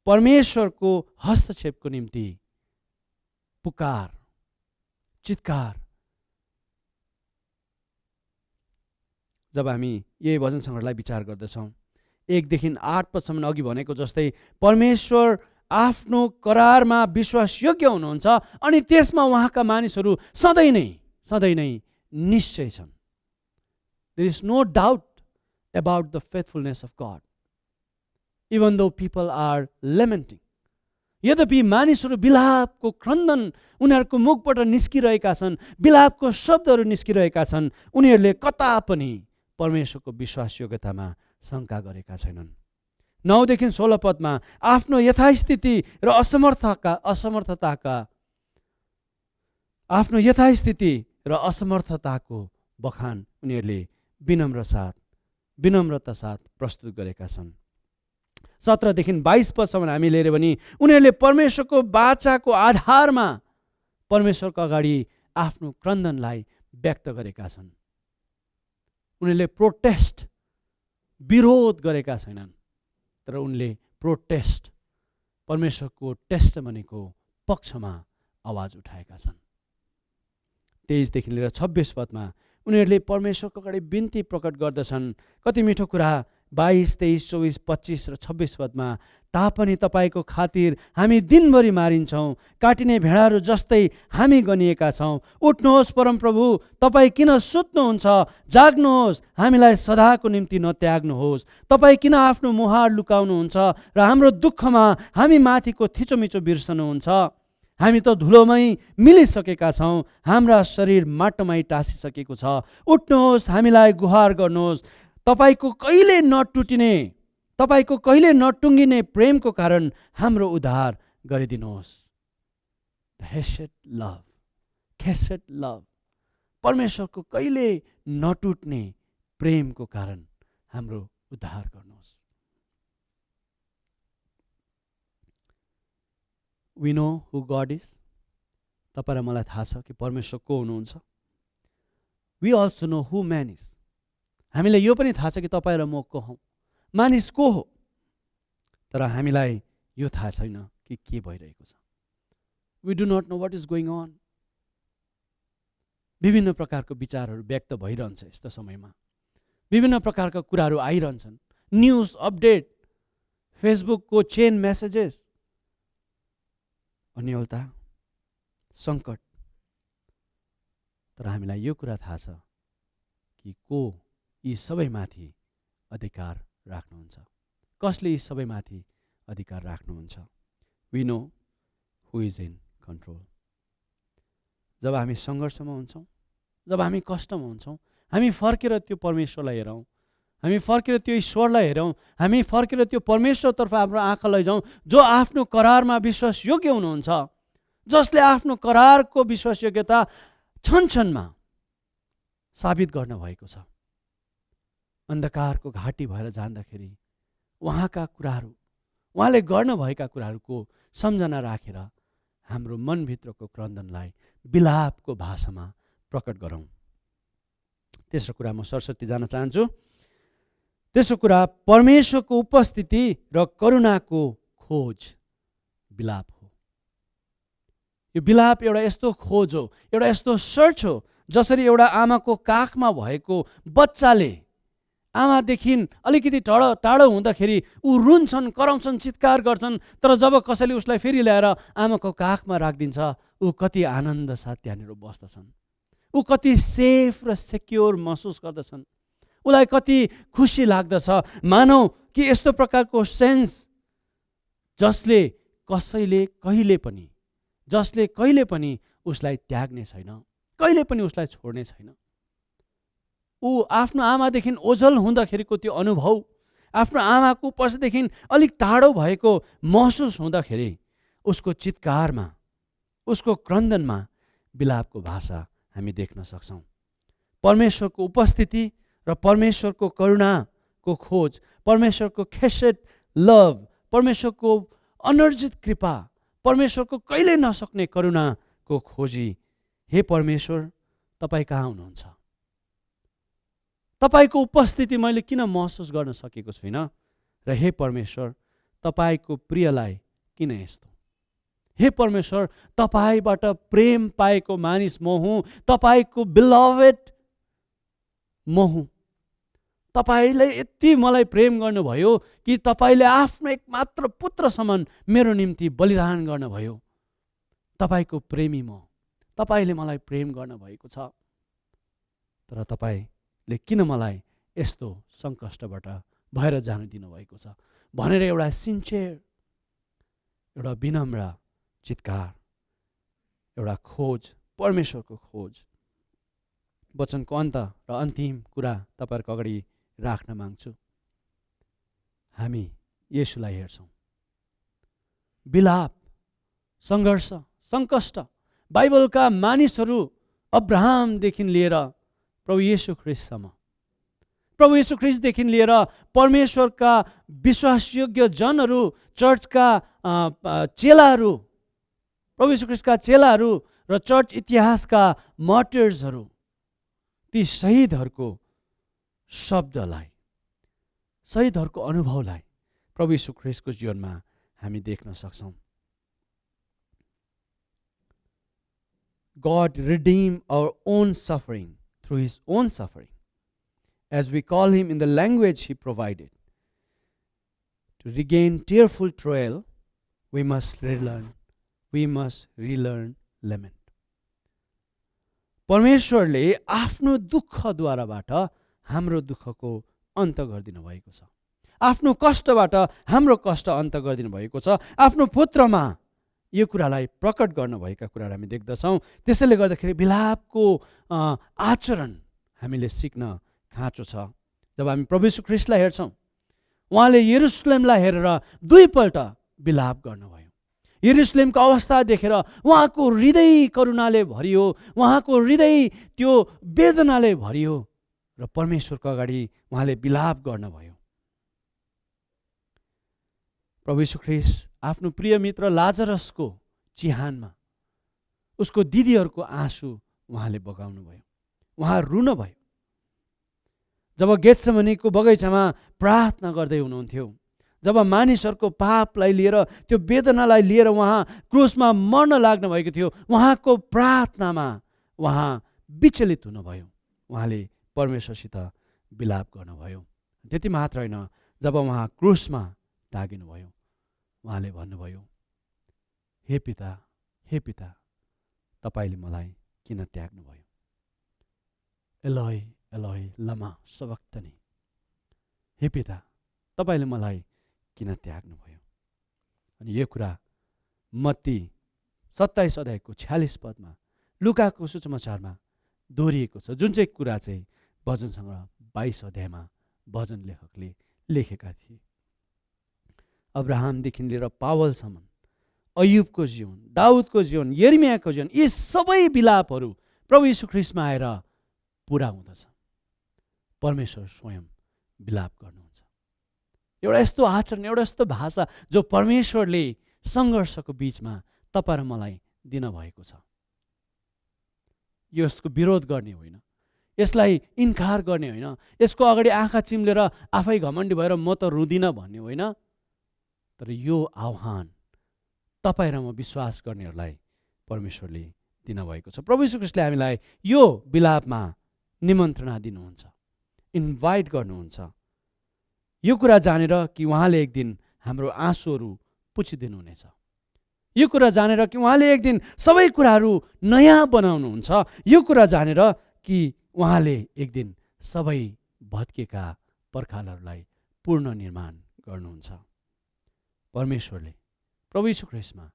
परमेश्वरको हस्तक्षेपको निम्ति पुकार, चित्कार। जब हामी यही भजन सङ्ग्रहलाई विचार गर्दछौँ, 1 देखि 8 पदसम्म अघि भनेको जस्तै परमेश्वर आफ्नो करारमा विश्वासयोग्य हुनुहुन्छ अनि त्यसमा उहाँका मानिसहरू सधैँ नै निश्चय छन्। There is no doubt about the faithfulness of God, even though people are lamenting. यद्यपि मानिसहरू बिलापको क्रन्दन उनीहरूको मुखबाट निस्किरहेका छन्, बिलापको शब्दहरू निस्किरहेका छन्, उनीहरूले कता पनि परमेश्वरको विश्वासयोग्यतामा शङ्का गरेका छैनन्। 9 देखि 16 पदमा आफ्नो यथास्थिति र असमर्थताको बखान उनीहरूले विनम्रता साथ प्रस्तुत गरेका छन्। 17 देखि 22 पदसम्म हामी लिएर भने उनीहरूले परमेश्वरको वाचाको आधारमा परमेश्वरको अगाडि आफ्नो क्रन्दनलाई व्यक्त गरेका छन्। उनीहरूले प्रोटेस्ट, विरोध गरेका छैनन्, तर उनले प्रोटेस्ट, परमेश्वरको टेस्टमनीको पक्षमा आवाज उठाएका छन्। 23 देखि लिएर 26 पदमा उनीहरूले परमेश्वरको अगाडि बिन्ती प्रकट गर्दछन्। कति मिठो कुरा! 22, 23, 24, 25 र 26 पदमा तापनि तपाईँको खातिर हामी दिनभरि मारिन्छौँ, काटिने भेडाहरू जस्तै हामी गनिएका छौँ। उठ्नुहोस् परमप्रभु, तपाईँ किन सुत्नुहुन्छ? जाग्नुहोस्, हामीलाई सदाको निम्ति नत्याग्नुहोस्। तपाईँ किन आफ्नो मुहार लुकाउनुहुन्छ र हाम्रो दुःखमा हामी माथिको थिचोमिचो बिर्सनुहुन्छ? हामी त धुलोमै मिलिसकेका छौँ, हाम्रा शरीर माटोमै टाँसिसकेको छ। उठ्नुहोस्, हामीलाई गुहार गर्नुहोस्। तपाईँको कहिले नटुङ्गिने प्रेमको कारण हाम्रो उद्धार गरिदिनुहोस्। खेसेट लभ, परमेश्वरको कहिले नटुट्ने प्रेमको कारण हाम्रो उद्धार गर्नुहोस्। We know who God is. तपाईँ र मलाई थाहा छ कि परमेश्वर को हुनुहुन्छ। We also know who man is. हामीलाई यो पनि थाहा छ कि तपाईँ र म को हौँ, मानिस को हो, तर हामीलाई यो थाहा छैन कि के भइरहेको छ। We do not know what is going on. विभिन्न प्रकारको विचारहरू व्यक्त भइरहन्छ यस्तो समयमा, विभिन्न प्रकारका कुराहरू आइरहन्छन्, न्युज अपडेट, फेसबुकको चेन मेसेजेस, अन्यलता, सङ्कट। तर हामीलाई यो कुरा थाहा छ कि को यी सबैमाथि अधिकार राख्नुहुन्छ, कसले यी सबैमाथि अधिकार राख्नुहुन्छ। We know who is in control. जब हामी सङ्घर्षमा हुन्छौँ, जब हामी कष्टमा हुन्छौँ, हामी फर्केर त्यो परमेश्वरलाई हेरौँ, हामी फर्केर त्यो ईश्वरलाई हेरौँ, हामी फर्केर त्यो परमेश्वरतर्फ हाम्रो आँखा लैजाउँ जो आफ्नो करारमा विश्वासयोग्य हुनुहुन्छ, जसले आफ्नो करारको विश्वासयोग्यता क्षणमा साबित गर्न भएको छ। अन्धकारको घाटी भएर जाँदाखेरि उहाँले गर्नुभएका कुराहरूको सम्झना राखेर हाम्रो मनभित्रको क्रन्दनलाई विलापको भाषामा प्रकट गरौँ। तेस्रो कुरा म सरस्वती जान चाहन्छु। तेस्रो कुरा परमेश्वरको उपस्थिति र करुणाको खोज विलाप हो। यो विलाप एउटा यस्तो खोज हो, एउटा यस्तो सर्च हो, जसरी एउटा आमाको काखमा भएको बच्चाले आमादेखि अलिकति टाढो हुँदाखेरि ऊ रुन्छन्, कराउँछन्, चित्कार गर्छन्, तर जब कसैले उसलाई फेरि ल्याएर आमाको काखमा राखिदिन्छ, ऊ कति आनन्द साथ त्यहाँनिर बस्दछन्, ऊ कति सेफ र सेक्योर महसुस गर्दछन्, उसलाई कति खुसी लाग्दछ। मानौ कि यस्तो प्रकारको सेन्स जसले कहिले पनि उसलाई त्याग्ने छैन, कहिले पनि उसलाई छोड्ने छैन। ऊ आफ्नो आमादेखि ओझल हुँदाखेरिको त्यो अनुभव, आफ्नो आमाको उपस्थितिदेखि अलिक टाढो भएको महसुस हुँदाखेरि उसको चित्कारमा, उसको क्रन्दनमा विलापको भाषा हामी देख्न सक्छौँ। परमेश्वरको उपस्थिति र परमेश्वरको करुणाको खोज, परमेश्वरको खेसेट लभ, परमेश्वरको अनर्जित कृपा, परमेश्वरको कहिल्यै नसक्ने करुणाको खोजी। हे परमेश्वर, तपाईँ कहाँ हुनुहुन्छ? तपाईँको उपस्थिति मैले किन महसुस गर्न सकेको छुइनँ? र हे परमेश्वर, तपाईँको प्रियलाई किन यस्तो? हे परमेश्वर, तपाईँबाट प्रेम पाएको मानिस म हुँ, तपाईँको बिलभेड म हुँ। तपाईँले यति मलाई प्रेम गर्नुभयो कि तपाईँले आफ्नो एकमात्र पुत्र समान मेरो निम्ति बलिदान गर्नुभयो। तपाईँको प्रेमी म, तपाईँले मलाई प्रेम गर्नुभएको छ। तर तपाईँले किन मलाई यस्तो सङ्कष्टबाट भएर जानु दिनुभएको छ भनेर एउटा सिन्सियर, एउटा विनम्र चित्कार, एउटा खोज, परमेश्वरको खोज। वचनको अन्त र अन्तिम कुरा तपाईँहरूको अगाडि राख्न माग्छु। हामी येशूलाई हेर्छौँ। विलाप, सङ्घर्ष, सङ्कष्ट, बाइबलका मानिसहरू अब्राहमदेखि लिएर प्रभु येशू ख्रिस्टसम्म, प्रभु येशू ख्रिस्टदेखि लिएर परमेश्वरका विश्वासयोग्य जनहरू, चर्चका चेलाहरू, प्रभु येशू ख्रिस्टका चेलाहरू र चर्च इतिहासका मार्टिर्सहरू, ती शहीदहरूको शब्दलाई, शहीदहरूको अनुभवलाई प्रभु येशू ख्रिस्टको जीवनमा हामी देख्न सक्छौँ। God redeemed our own suffering through his own suffering, as we call him in the language he provided. To regain tearful trail, we must relearn lament. परमेश्वरले आफ्नो दुःखद्वाराबाट हाम्रो दुःखको अन्त गरिदिनु भएको छ। आफ्नो कष्टबाट हाम्रो कष्ट अन्त गरिदिनु भएको छ। आफ्नो पुत्रमा यो कुरालाई प्रकट गर्नुभएका कुराहरू हामी देख्दछौँ। त्यसैले गर्दाखेरि विलापको आचरण हामीले सिक्न खाँचो छ। जब हामी प्रभु येशू ख्रिस्टलाई हेर्छौँ, उहाँले यरुशलेमलाई हेरेर दुईपल्ट विलाप गर्नुभयो। यरुशलेमको अवस्था देखेर उहाँको हृदय करुणाले भरियो, उहाँको हृदय त्यो वेदनाले भरियो र परमेश्वरको अगाडि उहाँले विलाप गर्नुभयो। प्रभु येशू ख्रिस्ट आफ्नो प्रिय मित्र लाजरसको चिहानमा उसको दिदीहरूको आँसु उहाँले बगाउनु भयो, उहाँ रुनुभयो। जब गेत्सेमनीको बगैँचामा प्रार्थना गर्दै हुनुहुन्थ्यो, जब मानिसहरूको पापलाई लिएर, त्यो वेदनालाई लिएर उहाँ क्रुसमा मर्न लाग्नु भएको थियो, उहाँको प्रार्थनामा उहाँ विचलित हुनुभयो, उहाँले परमेश्वरसित विलाप गर्नुभयो। त्यति मात्र होइन, जब उहाँ क्रुसमा टाँगिनुभयो, उहाँले भन्नुभयो, हे पिता, हे पिता, तपाईँले मलाई किन त्याग्नुभयो? एलोई एलोई लमा सबक्तनी, हे पिता, तपाईँले मलाई किन त्याग्नुभयो? अनि यो कुरा मत्ती 27 अध्यायको 46 पदमा, लुकाको सुसमाचारमा दोहोरिएको छ, जुन चाहिँ कुरा चाहिँ भजन सङ्ग्रह 22 अध्यायमा भजन लेखकले लेखेका थिए। अब्राहमदेखि लिएर पावलसम्म, अयुबको जीवन, दाउदको जीवन, यिर्मयाको जीवन, यी सबै विलापहरू प्रभु येशू ख्रिस्टमा आएर पुरा हुँदछ। परमेश्वर स्वयं विलाप गर्नुहुन्छ। एउटा यस्तो आचरण, एउटा यस्तो भाषा जो परमेश्वरले सङ्घर्षको बिचमा तपाईँ र मलाई दिनुभएको छ। यसको विरोध गर्ने होइन, यसलाई इन्कार गर्ने होइन, यसको अगाडि आँखा चिम्लेर आफै घमण्डी भएर म त रुदिनँ भन्ने होइन। तर यो आह्वान तपाईँ र म विश्वास गर्नेहरूलाई परमेश्वरले दिनुभएको छ। प्रभु येशू ख्रिस्टले हामीलाई यो विलापमा निमन्त्रणा दिनुहुन्छ, इन्भाइट गर्नुहुन्छ, यो कुरा जानेर कि उहाँले एक दिन हाम्रो आँसुहरू पुछिदिनुहुनेछ, यो कुरा जानेर कि उहाँले एक दिन सबै कुराहरू नयाँ बनाउनुहुन्छ, यो कुरा जानेर कि उहाँले एक दिन सबै भत्केका पर्खालहरूलाई पूर्ण निर्माण गर्नुहुन्छ। परमेश्वरले प्रभु येशू ख्रिस्टमा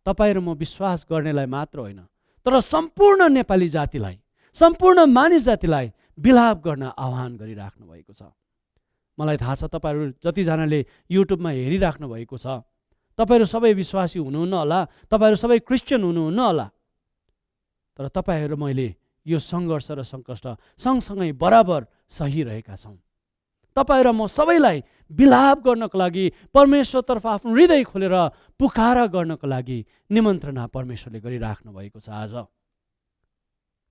तपाईँ र म विश्वास गर्नेलाई मात्र होइन, तर सम्पूर्ण नेपाली जातिलाई, सम्पूर्ण मानिस जातिलाई विलाप गर्न आह्वान गरिराख्नु भएको छ। मलाई थाहा छ तपाईँहरू जतिजनाले युट्युबमा हेरिराख्नु भएको छ, तपाईँहरू सबै विश्वासी हुनुहुन्न होला, तपाईँहरू सबै क्रिस्चियन हुनुहुन्न होला, तर तपाईँहरू मैले यो सङ्घर्ष र सङ्कष्ट सँगसँगै बराबर सहिरहेका छौँ। तपाईँ र म सबैलाई बिलाप गर्नको लागि परमेश्वरतर्फ आफ्नो हृदय खोलेर पुकारा गर्नको लागि निमन्त्रणा परमेश्वरले गरिराख्नु भएको छ। आज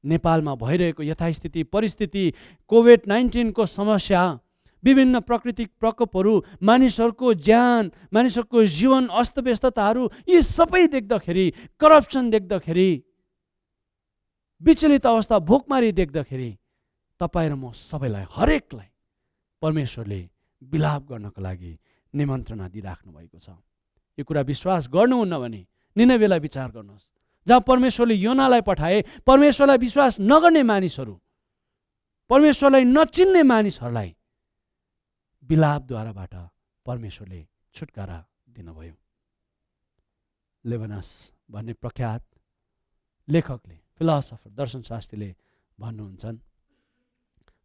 नेपालमा भइरहेको यथास्थिति परिस्थिति, कोभिड-19 को समस्या, विभिन्न प्राकृतिक प्रकोपहरू, मानिसहरूको ज्यान, मानिसहरूको जीवन अस्तव्यस्तताहरू, यी सबै देख्दाखेरि, करप्सन देख्दाखेरि, विचलित अवस्था, भोकमारी देख्दाखेरि तपाईँ र म सबैलाई, हरेकलाई परमेश्वरले बिलाप गर्नको लागि निमन्त्रणा दिइराख्नु भएको छ। यो कुरा विश्वास गर्नुहुन्न भने निनवेलाई विचार गर्नुहोस्, जहाँ परमेश्वरले योनालाई पठाए, परमेश्वरलाई विश्वास नगर्ने मानिसहरू, परमेश्वरलाई नचिन्ने मानिसहरूलाई बिलापद्वाराबाट परमेश्वरले छुटकारा दिनुभयो। लेबनस भन्ने प्रख्यात लेखकले, फिलोसफर, दर्शनशास्त्रीले भन्नुहुन्छन्,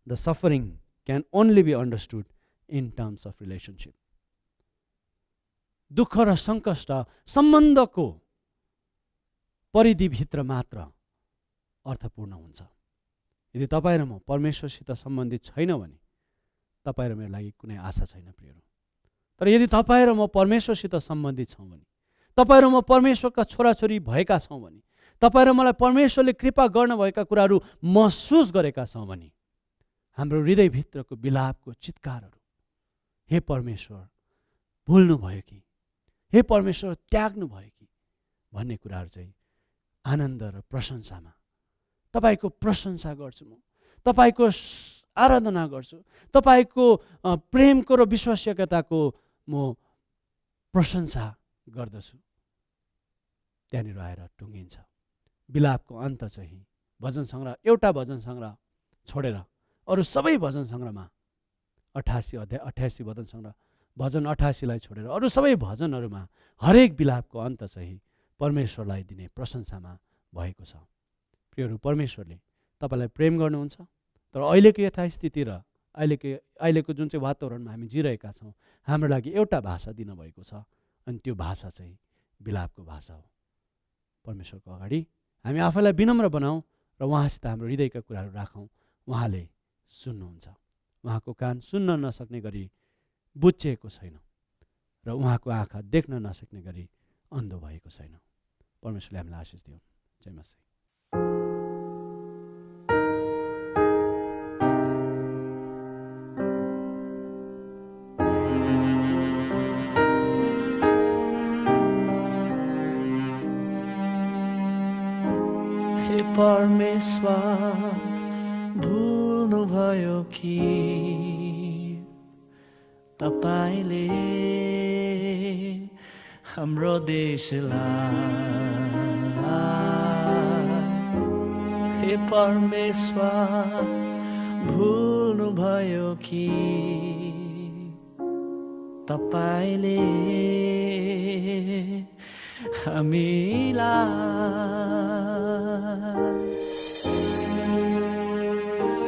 the suffering can only be understood in terms of relationship. दुःख र सङ्कष्ट सम्बन्धको परिधिभित्र मात्र अर्थपूर्ण हुन्छ। यदि तपाईँ र म परमेश्वरसित सम्बन्धित छैन भने तपाईँ र मेरो लागि कुनै आशा छैन प्रियहरू। तर यदि तपाईँ र म परमेश्वरसित सम्बन्धित छौँ भने, तपाईँ र म परमेश्वरका छोराछोरी भएका छौँ भने, तपाईँ र मलाई परमेश्वरले कृपा गर्नुभएका कुराहरू महसुस गरेका छौँ भने हाम्रो हृदयभित्रको बिलापको चित्कारहरू, हे परमेश्वर भुल्नुभयो कि, हे परमेश्वर त्याग्नु भयो कि भन्ने कुराहरू चाहिँ आनन्द र प्रशंसामा तपाईँको प्रशंसा गर्छु, म तपाईँको आराधना गर्छु, तपाईँको प्रेमको र विश्वासयोग्यताको म प्रशंसा गर्दछु। त्यहाँनिर आएर टुङ्गिन्छ। बिलापको अन्त चाहिँ भजन सङ्ग्रह, एउटा भजन सङ्ग्रह छोडेर अरू सबै भजन सङ्ग्रहमा 88 भजन सङ्ग्रह, भजन 88लाई छोडेर अरू सबै भजनहरूमा हरेक बिलापको अन्त चाहिँ परमेश्वरलाई दिने प्रशंसामा भएको छ। प्रियहरू, परमेश्वरले तपाईँलाई प्रेम गर्नुहुन्छ, तर अहिलेको यथास्थिति र अहिलेको जुन चाहिँ वातावरणमा हामी जिरहेका छौँ, हाम्रो लागि एउटा भाषा दिनुभएको छ, अनि त्यो भाषा चाहिँ बिलापको भाषा हो। परमेश्वरको अगाडि हामी आफैलाई विनम्र बनाऊँ र उहाँसित हाम्रो हृदयका कुराहरू राखौँ। उहाँले सुन्नुहुन्छ। उहाँको कान सुन्न नसक्ने गरी बुच्चिएको छैन र उहाँको आँखा देख्न नसक्ने गरी अन्धो भएको छैन। परमेश्वरले हामीलाई आशिष दिउन्। जय मसीह। हे परमेश्वर भुल्नु भयो कि तपाईले हाम्रो देशलाई, हे परमेश्वर भुल्नु भयो कि तपाईले हामीलाई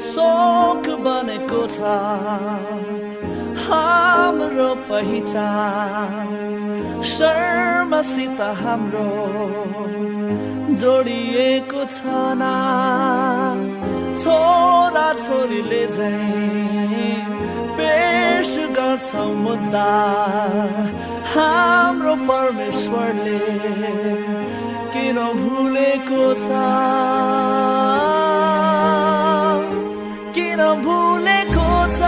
शोक बनेको छ हाम्रो पहिचान, शर्मसित हाम्रो जोडिएको छ ना, छोरा छोरीले चाहिँ पेश गर्छौ मुद्दा, हाम्रो परमेश्वरले किन भुलेको छ, किन भुलेको छ।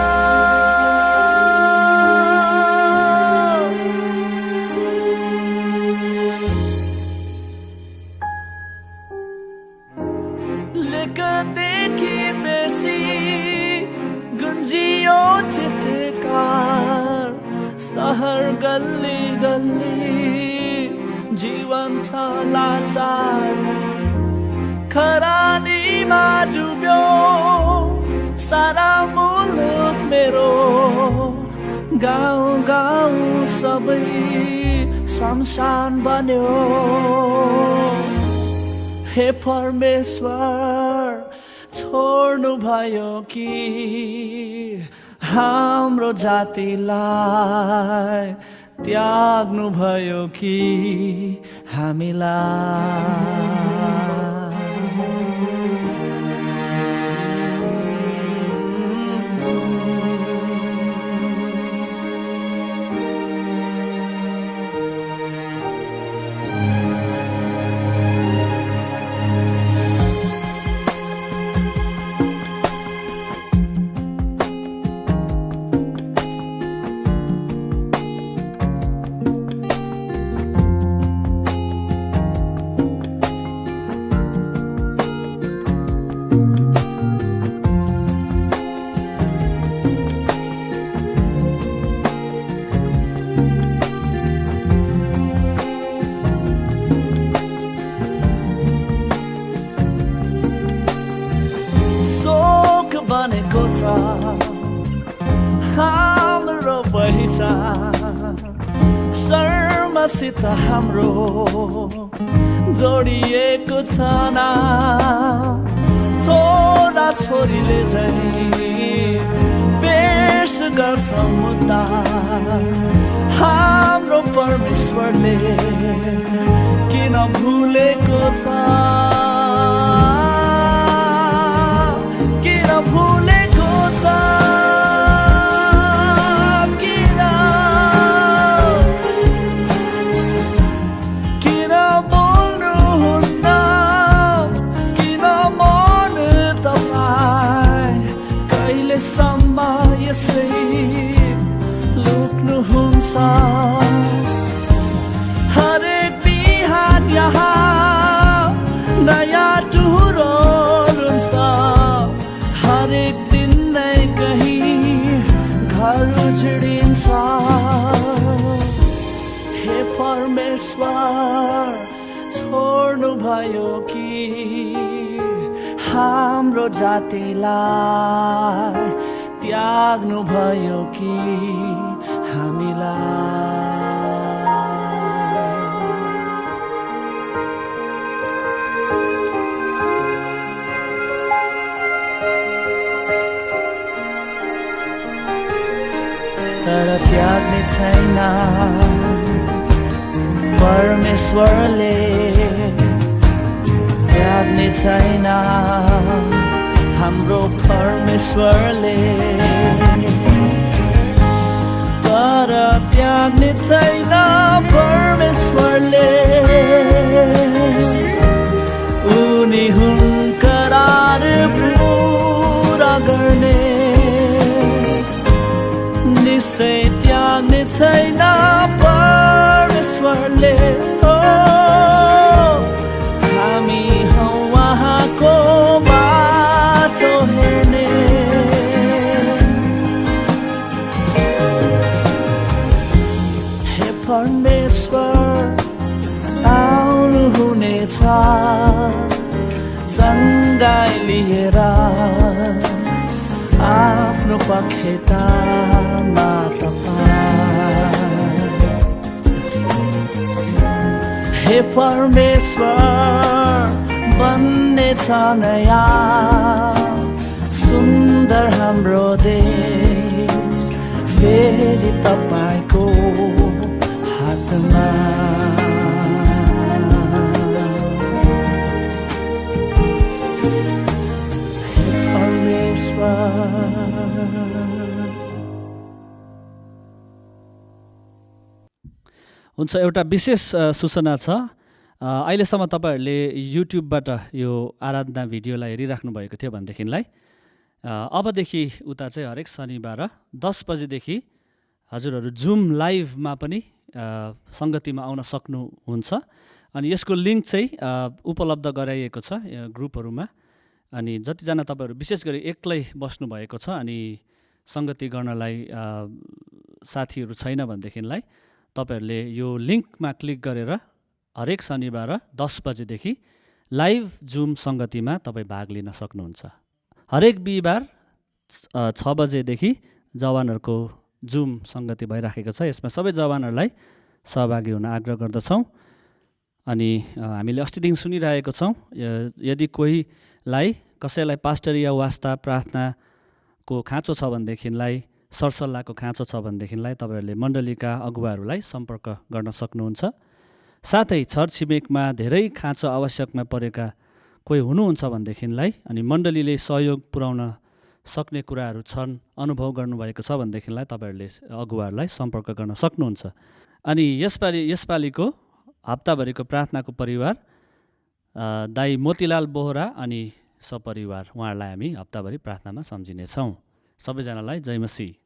लेखदेखि बेसी गुन्जियो चित्कार, सहर गल्ली गल्ली जीवन छ लाचार, खरानीमा डुब्यो सारा मुलुक मेरो, गाउँ गाउँ सबै शमशान बन्यो। हे परमेश्वर छोड्नु भयो कि हाम्रो जातिलाई, त्याग्नु भयो कि हामीलाई। छ शर्मसित हाम्रो जोडिएको छ नाम छोरा छोरीले झै पेश गर्छ मुद्दा हाम्रो परमेश्वरले किन भुलेको छ किन भुलेको छ किन किन बोल्नुहुन्न किन मन तपाईँ कहिलेसम्म यसै लुक्नुहुन्छ हरेक बिहान यहाँ नयाँ टुरो हुन्छ हरेक दिन नै कहीँ घर उजडिन्छ हे परमेश्वर छोड्नु भयो कि हाम्रो जातिलाई त्याग्नु भयो कि हामीलाई तर त्याग्ने छैन परमेश्वरले त्याग्ने छैन हाम्रो परमेश्वरले तर त्याग्ने छैन परमेश्वरले उनी हुन् करार पुरा गर्ने निश्चय त्याग्ने छैन परमेश्वरले हामी हौ उहाँको बाटो हेर्ने हे परमेश्वर आउनु हुनेछ चङ्गाई लिएर आफ्नो पखेटामा हे परमेश्वर बन्ने छ नयाँ सुन्दर हाम्रो देश फेरि तपाईको हातमा हे परमेश्वर हुन्छ एउटा विशेष सूचना छ अहिलेसम्म तपाईँहरूले युट्युबबाट यो आराधना भिडियोलाई हेरिराख्नु भएको थियो भनेदेखिलाई अबदेखि उता चाहिँ हरेक शनिबार 10 बजेदेखि हजुरहरू जुम लाइभमा पनि सङ्गतिमा आउन सक्नुहुन्छ अनि यसको लिङ्क चाहिँ उपलब्ध गराइएको छ ग्रुपहरूमा अनि जतिजना तपाईँहरू विशेष गरी एक्लै बस्नुभएको छ अनि सङ्गति गर्नलाई साथीहरू छैन भनेदेखिलाई तपाईहरूले यो लिङ्कमा क्लिक गरेर हरेक शनिबार 10 बजेदेखि लाइभ जुम सङ्गतिमा तपाईँ भाग लिन सक्नुहुन्छ हरेक बिहिबार 6 बजेदेखि जवानहरूको जुम सङ्गति भइराखेको छ यसमा सबै जवानहरूलाई सहभागी हुन आग्रह गर्दछौँ अनि हामीले अस्तिदेखि सुनिरहेको छौँ यदि कोहीलाई कसैलाई पास्टरीय वास्ता प्रार्थनाको खाँचो छ भनेदेखिलाई सरसल्लाहको खाँचो छ भनेदेखिलाई तपाईँहरूले मण्डलीका अगुवाहरूलाई सम्पर्क गर्न सक्नुहुन्छ साथै छर छिमेकमा धेरै खाँचो आवश्यकमा परेका कोही हुनुहुन्छ भनेदेखिलाई अनि मण्डलीले सहयोग पुर्याउन सक्ने कुराहरू छन् अनुभव गर्नुभएको छ भनेदेखिलाई तपाईँहरूले अगुवाहरूलाई सम्पर्क गर्न सक्नुहुन्छ अनि यसपालिको हप्ताभरिको प्रार्थनाको परिवार दाइ मोतीलाल बोहरा अनि सपरिवार उहाँहरूलाई हामी हप्ताभरि प्रार्थनामा सम्झिनेछौँ सबैजनालाई जय मसीह